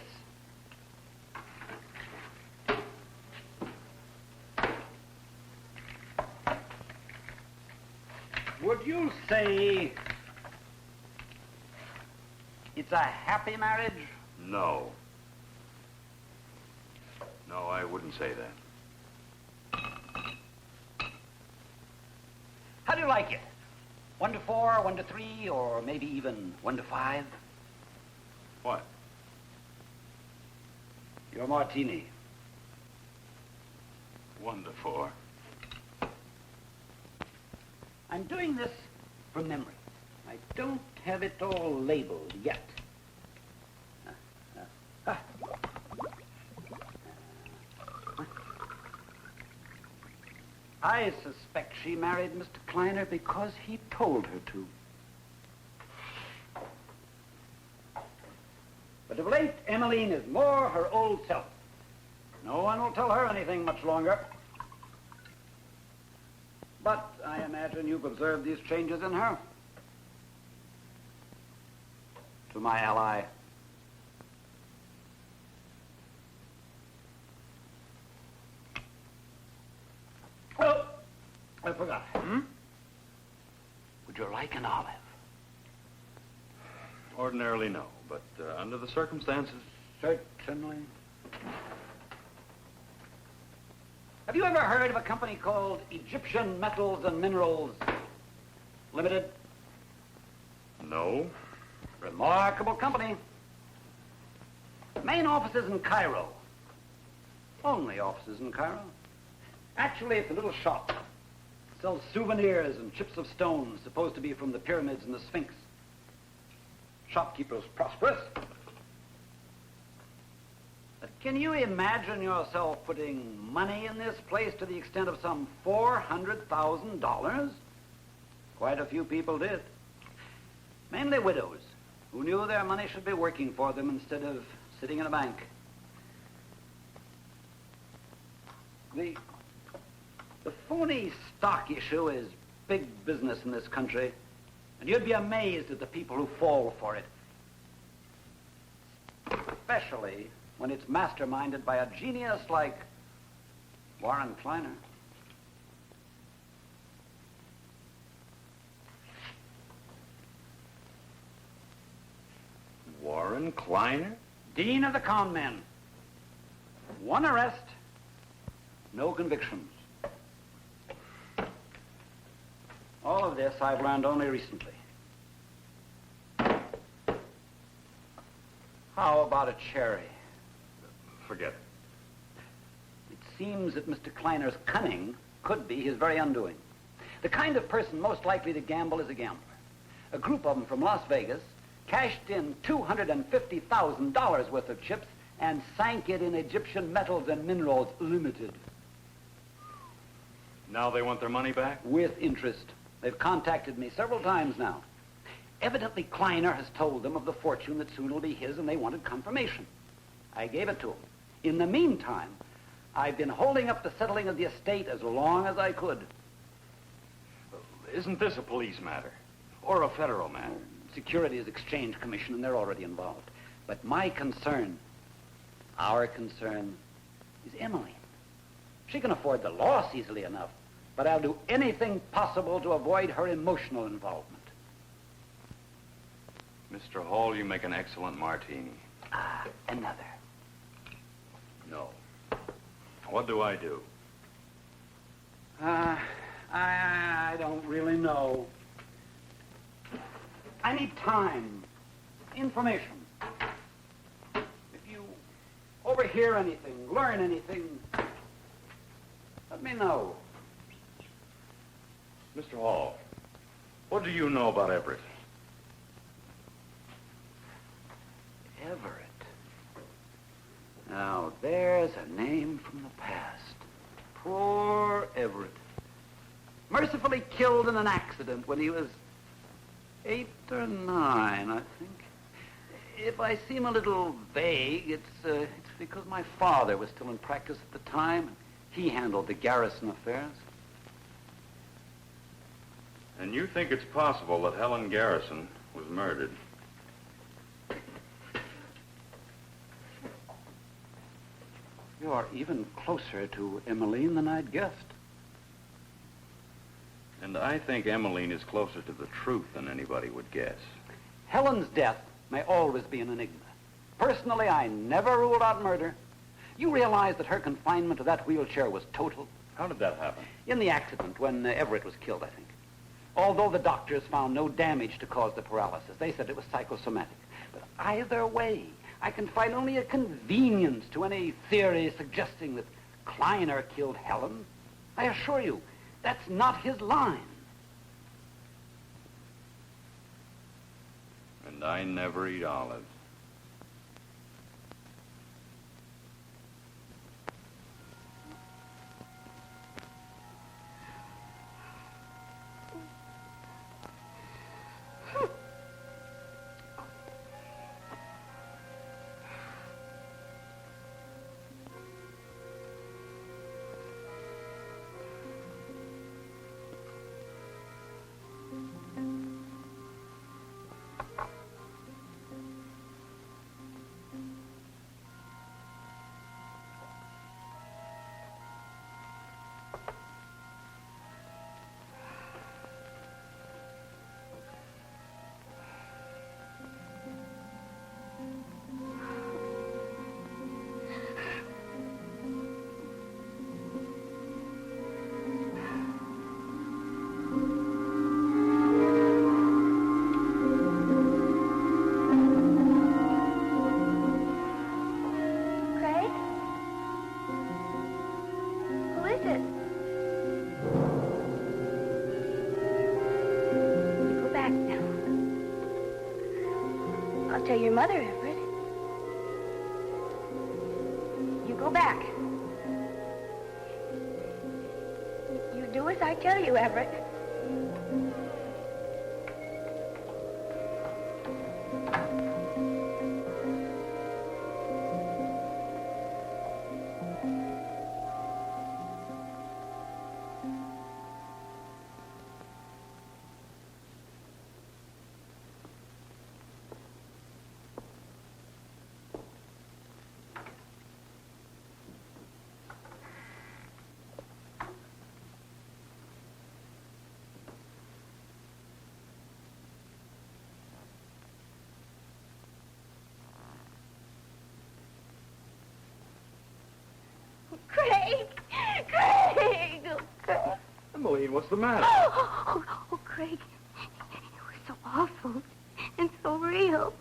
Would you say it's a happy marriage? No. No, I wouldn't say that. How do you like it? 1 to 4, 1 to 3, or maybe even 1 to 5? What? Your martini. 1 to 4. I'm doing this from memory. I don't have it all labeled yet. I suspect she married Mr. Kleiner because he told her to. But of late, Emmeline is more her old self. No one will tell her anything much longer. But I imagine you've observed these changes in her. To my ally. Oh, I forgot. Would you like an olive? Ordinarily, no, but under the circumstances... Certainly. Have you ever heard of a company called Egyptian Metals and Minerals Limited? No. Remarkable company. Main offices in Cairo. Only offices in Cairo. Actually, it's a little shop. Sells souvenirs and chips of stone supposed to be from the pyramids and the Sphinx. Shopkeeper's prosperous. But can you imagine yourself putting money in this place to the extent of some $400,000? Quite a few people did. Mainly widows who knew their money should be working for them instead of sitting in a bank. The phony stock issue is big business in this country, and you'd be amazed at the people who fall for it. Especially when it's masterminded by a genius like Warren Kleiner. Warren Kleiner? Dean of the con men. One arrest, no convictions. All of this I've learned only recently. How about a cherry? Forget it. It seems that Mr. Kleiner's cunning could be his very undoing. The kind of person most likely to gamble is a gambler. A group of them from Las Vegas cashed in $250,000 worth of chips and sank it in Egyptian Metals and Minerals Limited. Now they want their money back? With interest. They've contacted me several times now. Evidently, Kleiner has told them of the fortune that soon will be his, and they wanted confirmation. I gave it to them. In the meantime, I've been holding up the settling of the estate as long as I could. Isn't this a police matter? Or a federal matter? Securities Exchange Commission, and they're already involved. But my concern, our concern, is Emmeline. She can afford the loss easily enough, but I'll do anything possible to avoid her emotional involvement. Mr. Hall, you make an excellent martini. Ah, another. No. What do I do? I don't really know. I need time, information. If you overhear anything, learn anything, let me know. Mr. Hall, what do you know about Everett? Everett. Now, there's a name from the past. Poor Everett. Mercifully killed in an accident when he was 8 or 9, I think. If I seem a little vague, it's because my father was still in practice at the time. He handled the garrison affairs. And you think it's possible that Helen Garrison was murdered? You're even closer to Emmeline than I'd guessed. And I think Emmeline is closer to the truth than anybody would guess. Helen's death may always be an enigma. Personally, I never ruled out murder. You realize that her confinement to that wheelchair was total? How did that happen? In the accident, when Everett was killed, I think. Although the doctors found no damage to cause the paralysis, they said it was psychosomatic. But either way, I can find only a convenience to any theory suggesting that Kleiner killed Helen. I assure you, that's not his line. And I never eat olives. this. You go back now. I'll tell your mother, Everett. You go back. You do as I tell you, Everett. Craig! Craig! Oh, Craig. Emmeline, what's the matter? Oh, Craig. It was so awful and so real.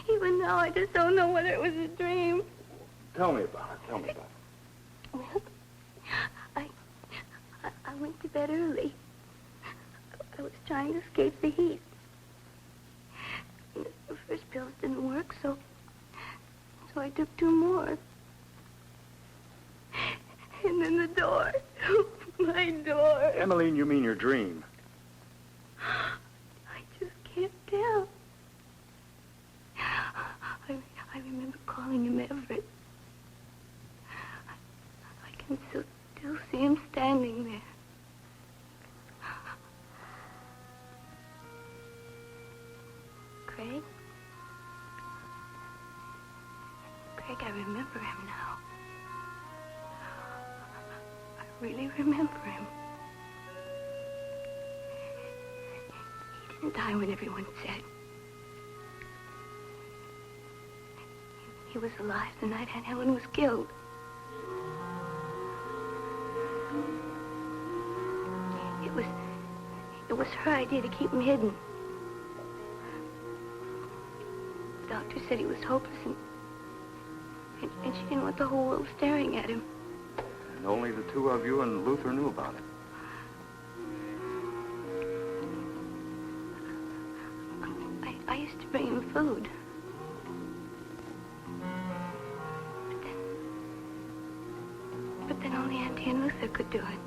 Even now, I just don't know whether it was a dream. Tell me about it. Tell me about it. Well, I went to bed early. I was trying to escape the heat. The first pills didn't work, so I took 2 more. And then the door. My door. Emmeline, you mean your dream. I just can't tell. I remember calling him Everett. I can still see him standing there. Craig? Craig, I remember him now. I really remember him. He didn't die when everyone said. He was alive the night Aunt Helen was killed. It was her idea to keep him hidden. The doctor said he was hopeless and she didn't want the whole world staring at him. And only the 2 of you and Luther knew about it. I used to bring him food. But then only Auntie and Luther could do it.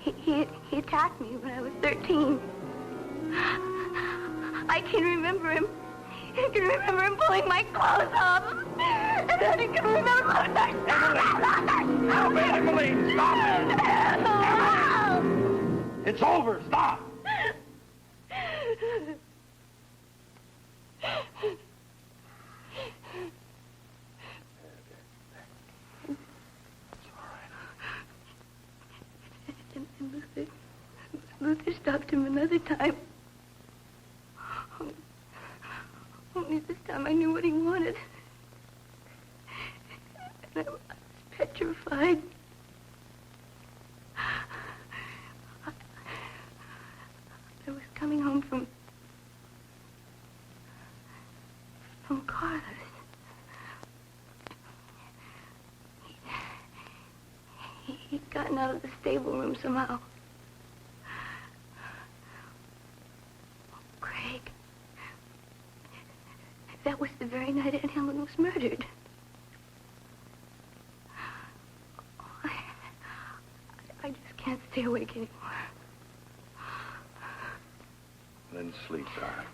He attacked me when I was 13. I can remember him. I can remember him pulling my clothes off. And then I can remember... Emmeline, stop! It's over. Stop! And Luther stopped him another time. Only this time I knew what he wanted. And I was petrified. I was coming home from Carlos. He'd gotten out of the stable room somehow. Craig, that was the very night Aunt Helen was murdered. I just can't stay awake anymore. Then sleep, darling.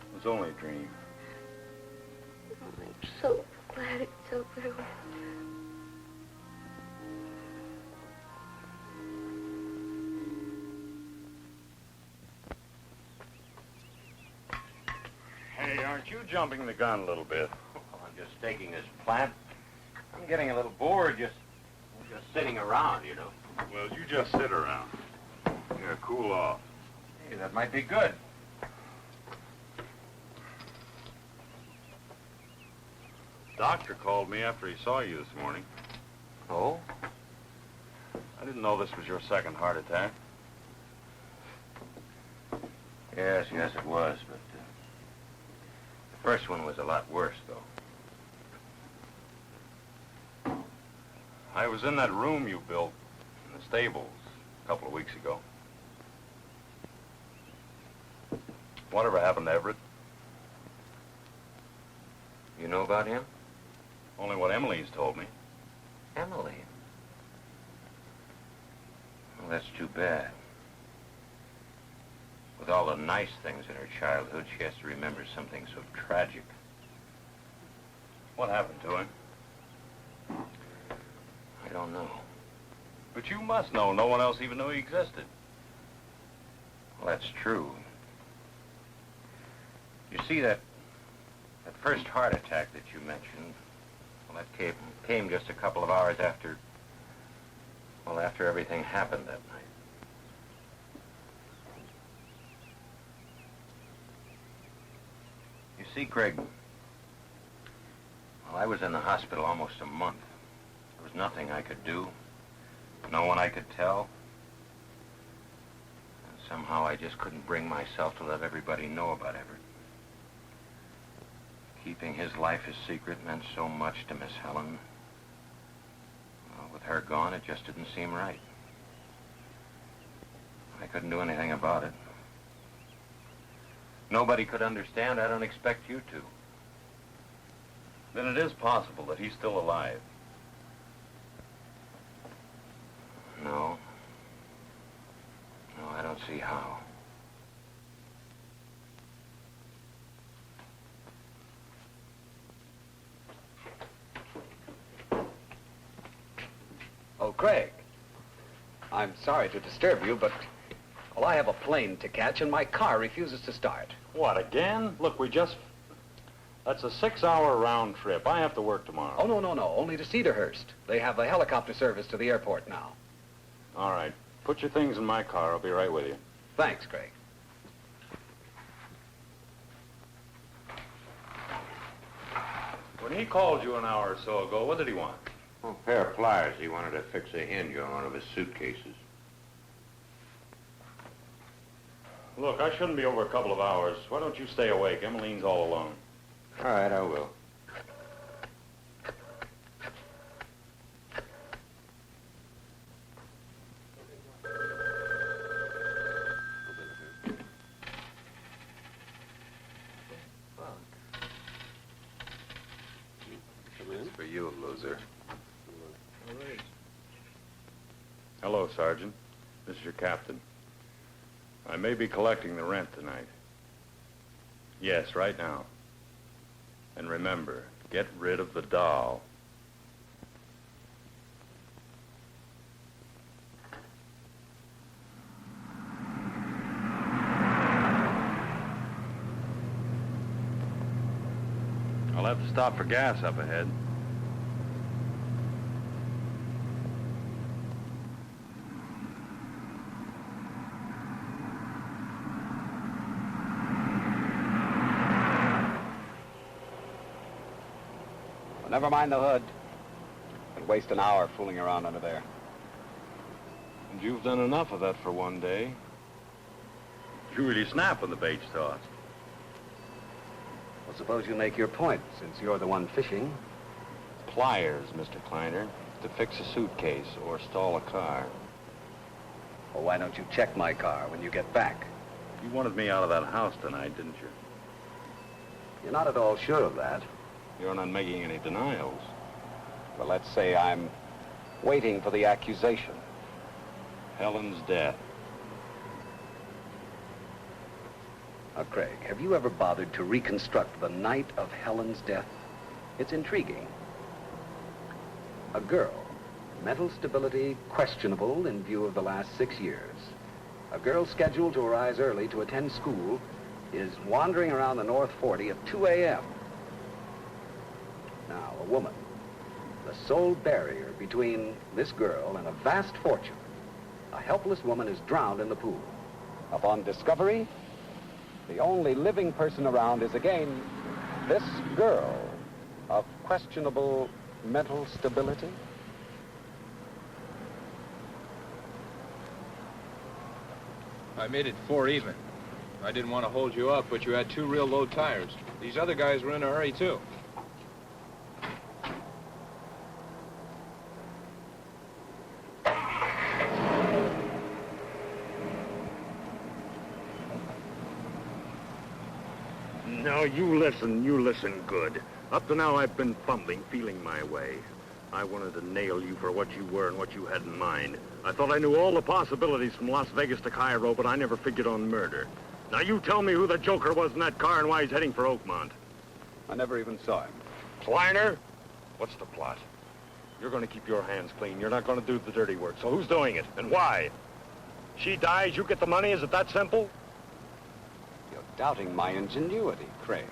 It was only a dream. I'm so glad it's over with. Hey, aren't you jumping the gun a little bit? I'm just taking this plant. I'm getting a little bored just sitting around, you know. Well, you just sit around. Yeah, cool off. Hey, that might be good. Doctor called me after he saw you this morning. Oh? I didn't know this was your second heart attack. Yes, it was, but First one was a lot worse, though. I was in that room you built in the stables a couple of weeks ago. Whatever happened to Everett? You know about him? Only what Emily's told me. Emily? Well, that's too bad. With all the nice things in her childhood, she has to remember something so tragic. What happened to him? I don't know. But you must know. No one else even knew he existed. Well, that's true. You see, that first heart attack that you mentioned, well, that came just a couple of hours after everything happened that night. You see, Craig, well, I was in the hospital almost a month. There was nothing I could do, no one I could tell. And somehow I just couldn't bring myself to let everybody know about Everett. Keeping his life a secret meant so much to Miss Helen. Well, with her gone, it just didn't seem right. I couldn't do anything about it. Nobody could understand. I don't expect you to. Then it is possible that he's still alive. No. No, I don't see how. Oh, Craig. I'm sorry to disturb you, but, well, I have a plane to catch and my car refuses to start. What, again? Look, that's a 6-hour round trip. I have to work tomorrow. Oh, no. Only to Cedarhurst. They have a helicopter service to the airport now. All right. Put your things in my car. I'll be right with you. Thanks, Craig. When he called you an hour or so ago, what did he want? Oh, a pair of pliers. He wanted to fix a hinge on one of his suitcases. Look, I shouldn't be over a couple of hours. Why don't you stay awake? Emmeline's all alone. All right, I will. It's for you, loser. Hello, Sergeant. This is your captain. I may be collecting the rent tonight. Yes, right now. And remember, get rid of the doll. I'll have to stop for gas up ahead. Never mind the hood. Could waste an hour fooling around under there. And you've done enough of that for one day. You really snap when the bait's tossed. Well, suppose you make your point, since you're the one fishing. Pliers, Mr. Kleiner, to fix a suitcase or stall a car. Well, why don't you check my car when you get back? You wanted me out of that house tonight, didn't you? You're not at all sure of that. You're not making any denials. Well, let's say I'm waiting for the accusation. Helen's death. Now, Craig, have you ever bothered to reconstruct the night of Helen's death? It's intriguing. A girl, mental stability questionable in view of the last 6 years. A girl scheduled to arise early to attend school is wandering around the North 40 at 2 a.m. Now, a woman, the sole barrier between this girl and a vast fortune. A helpless woman is drowned in the pool. Upon discovery, the only living person around is again this girl of questionable mental stability. I made it 4 even. I didn't want to hold you up, but you had 2 real low tires. These other guys were in a hurry, too. Now, you listen good. Up to now, I've been fumbling, feeling my way. I wanted to nail you for what you were and what you had in mind. I thought I knew all the possibilities from Las Vegas to Cairo, but I never figured on murder. Now, you tell me who the joker was in that car and why he's heading for Oakmont. I never even saw him. Kleiner? What's the plot? You're going to keep your hands clean. You're not going to do the dirty work. So who's doing it, and why? She dies, you get the money? Is it that simple? You're doubting my ingenuity, Craig.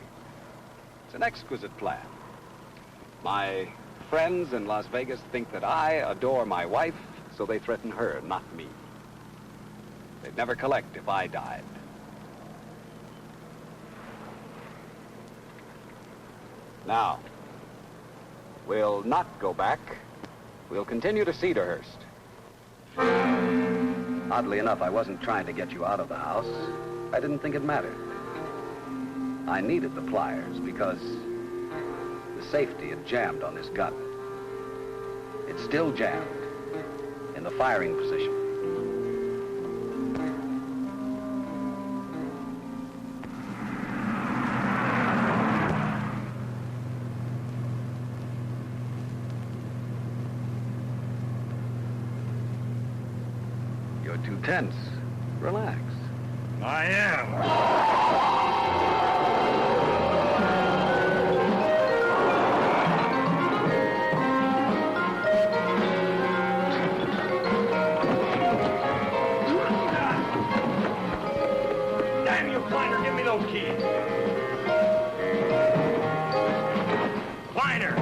It's an exquisite plan. My friends in Las Vegas think that I adore my wife, so they threaten her, not me. They'd never collect if I died. Now, we'll not go back. We'll continue to Cedarhurst. Oddly enough, I wasn't trying to get you out of the house. I didn't think it mattered. I needed the pliers because the safety had jammed on this gun. It's still jammed in the firing position. You're too tense. Relax. I am. Damn you, Kleiner, give me those keys. Kleiner!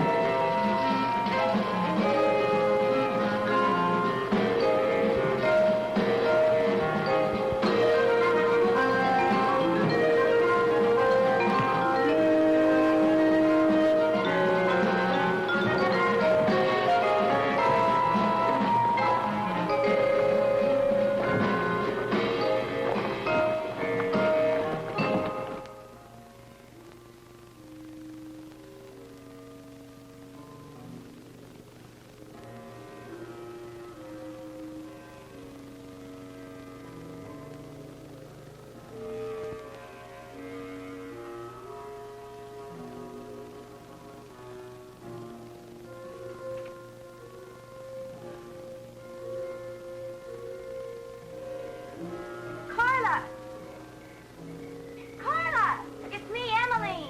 Carla! Carla! It's me, Emily.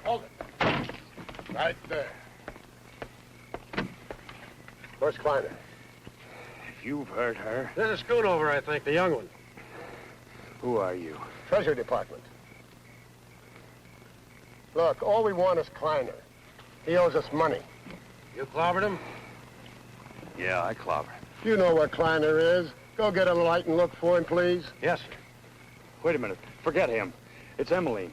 Hold it. Right there. Where's Kleiner? You've heard her. There's a Schoonover, I think, the young one. Who are you? Treasury Department. Look, all we want is Kleiner. He owes us money. You clobbered him? Yeah, I clobber. You know where Kleiner is. Go get a light and look for him, please. Yes, sir. Wait a minute. Forget him. It's Emmeline.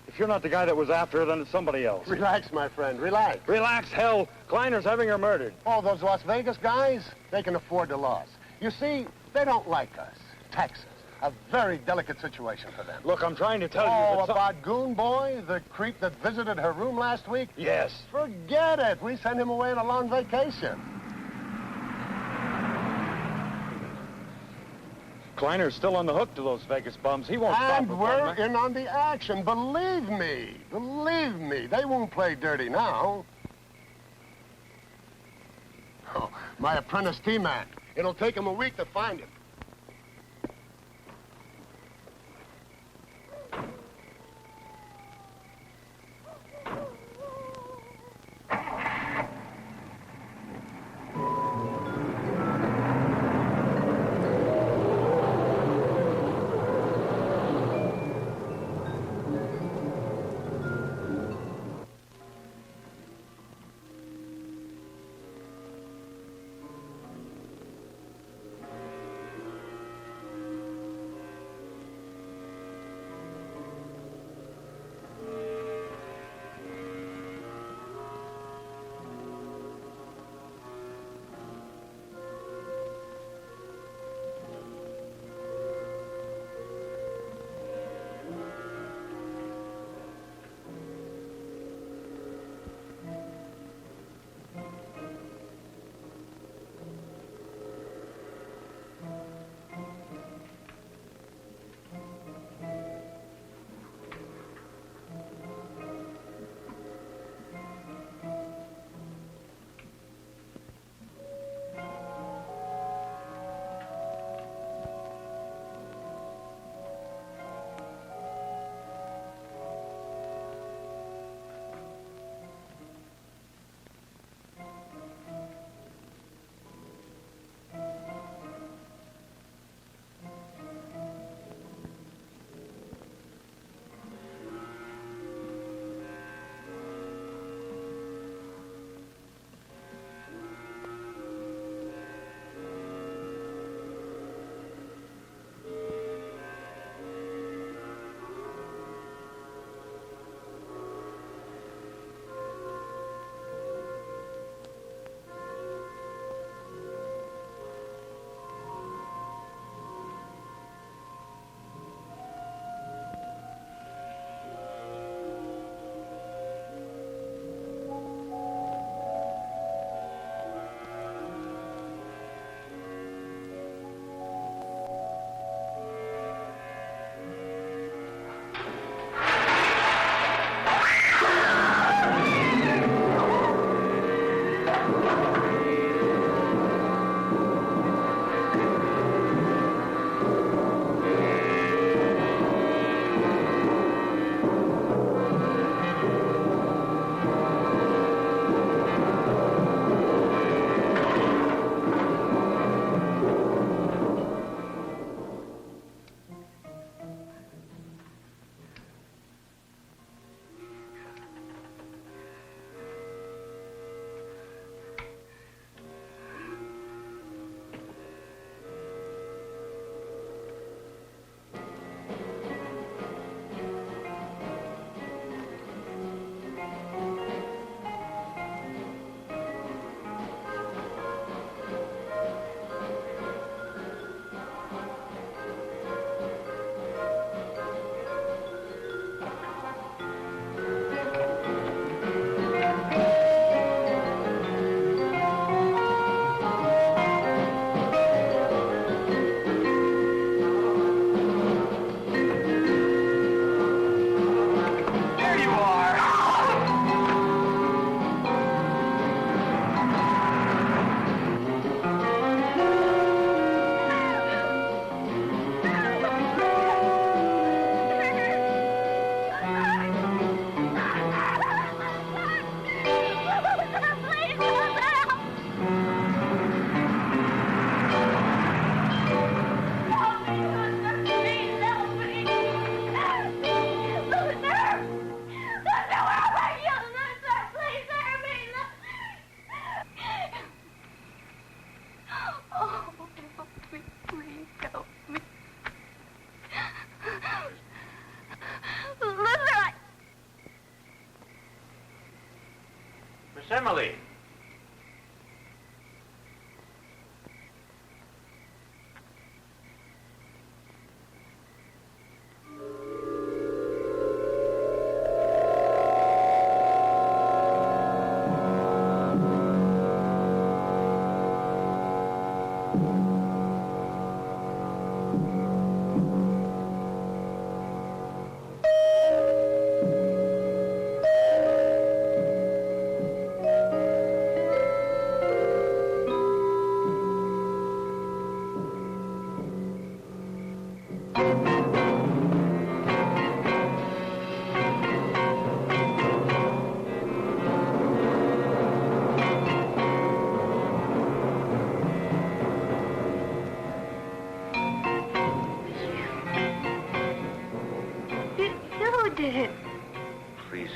If you're not the guy that was after her, then it's somebody else. Relax, my friend, relax. Relax, hell. Kleiner's having her murdered. Oh, those Las Vegas guys, they can afford the loss. You see, they don't like us. Texas. A very delicate situation for them. Look, I'm trying to tell you Oh, that about Goon Boy, the creep that visited her room last week? Yes. Forget it. We sent him away on a long vacation. Kleiner's still on the hook to those Vegas bums. He won't stop. And we're in on the action. Believe me. Believe me. They won't play dirty now. Oh, my apprentice T-Man. It'll take him a week to find him. Emily.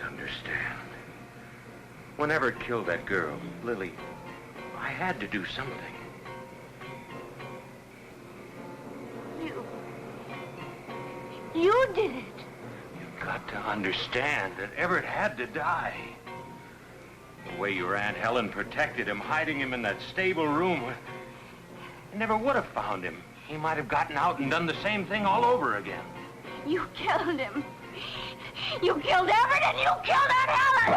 understand. When Everett killed that girl, Lily, I had to do something. You did it. You've got to understand that Everett had to die. The way your Aunt Helen protected him, hiding him in that stable room, I never would have found him. He might have gotten out and done the same thing all over again. You killed him. You killed Everett and you killed Aunt Helen!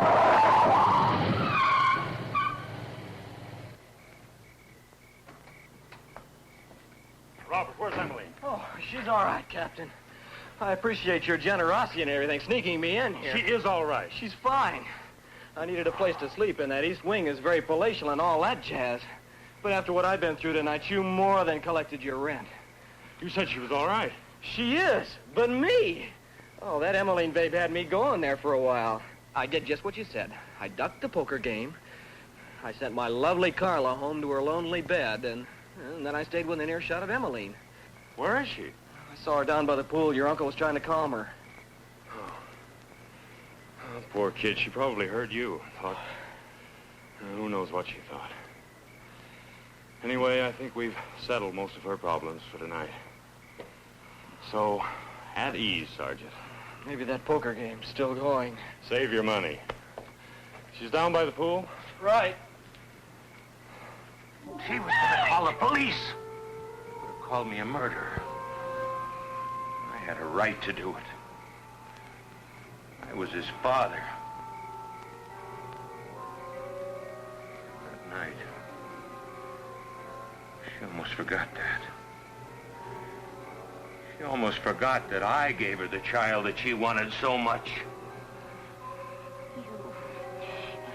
Robert, where's Emily? Oh, she's all right, Captain. I appreciate your generosity and everything, sneaking me in here. She is all right. She's fine. I needed a place to sleep, and that East Wing is very palatial and all that jazz. But after what I've been through tonight, you more than collected your rent. You said she was all right. She is, but me. Oh, that Emmeline babe had me going there for a while. I did just what you said. I ducked the poker game. I sent my lovely Carla home to her lonely bed, and then I stayed within earshot of Emmeline. Where is she? I saw her down by the pool. Your uncle was trying to calm her. Oh, poor kid. She probably heard you. Thought... who knows what she thought. Anyway, I think we've settled most of her problems for tonight. So, at ease, Sergeant. Maybe that poker game's still going. Save your money. She's down by the pool? Right. She was going to call the police. Would have called me a murderer. I had a right to do it. I was his father. That night, she almost forgot that. She almost forgot that I gave her the child that she wanted so much.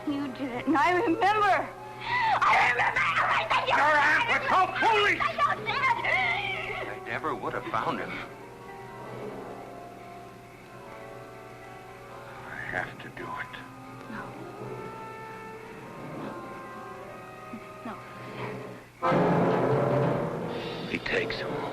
You did it, and I remember. I remember everything you Your aunt would call police! I don't did. I never would have found him. I have to do it. No. He takes him home.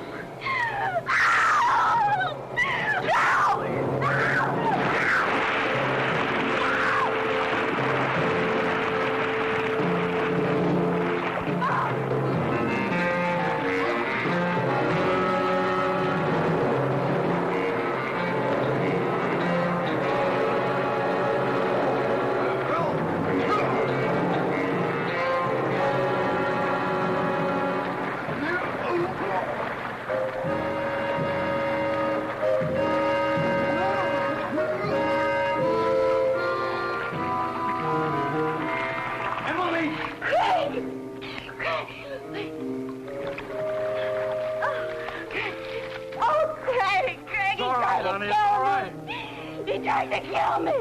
To kill me.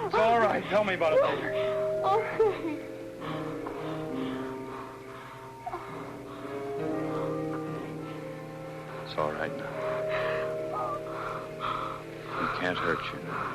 It's all right. Tell me about it later. Okay. It's all right now. He can't hurt you now.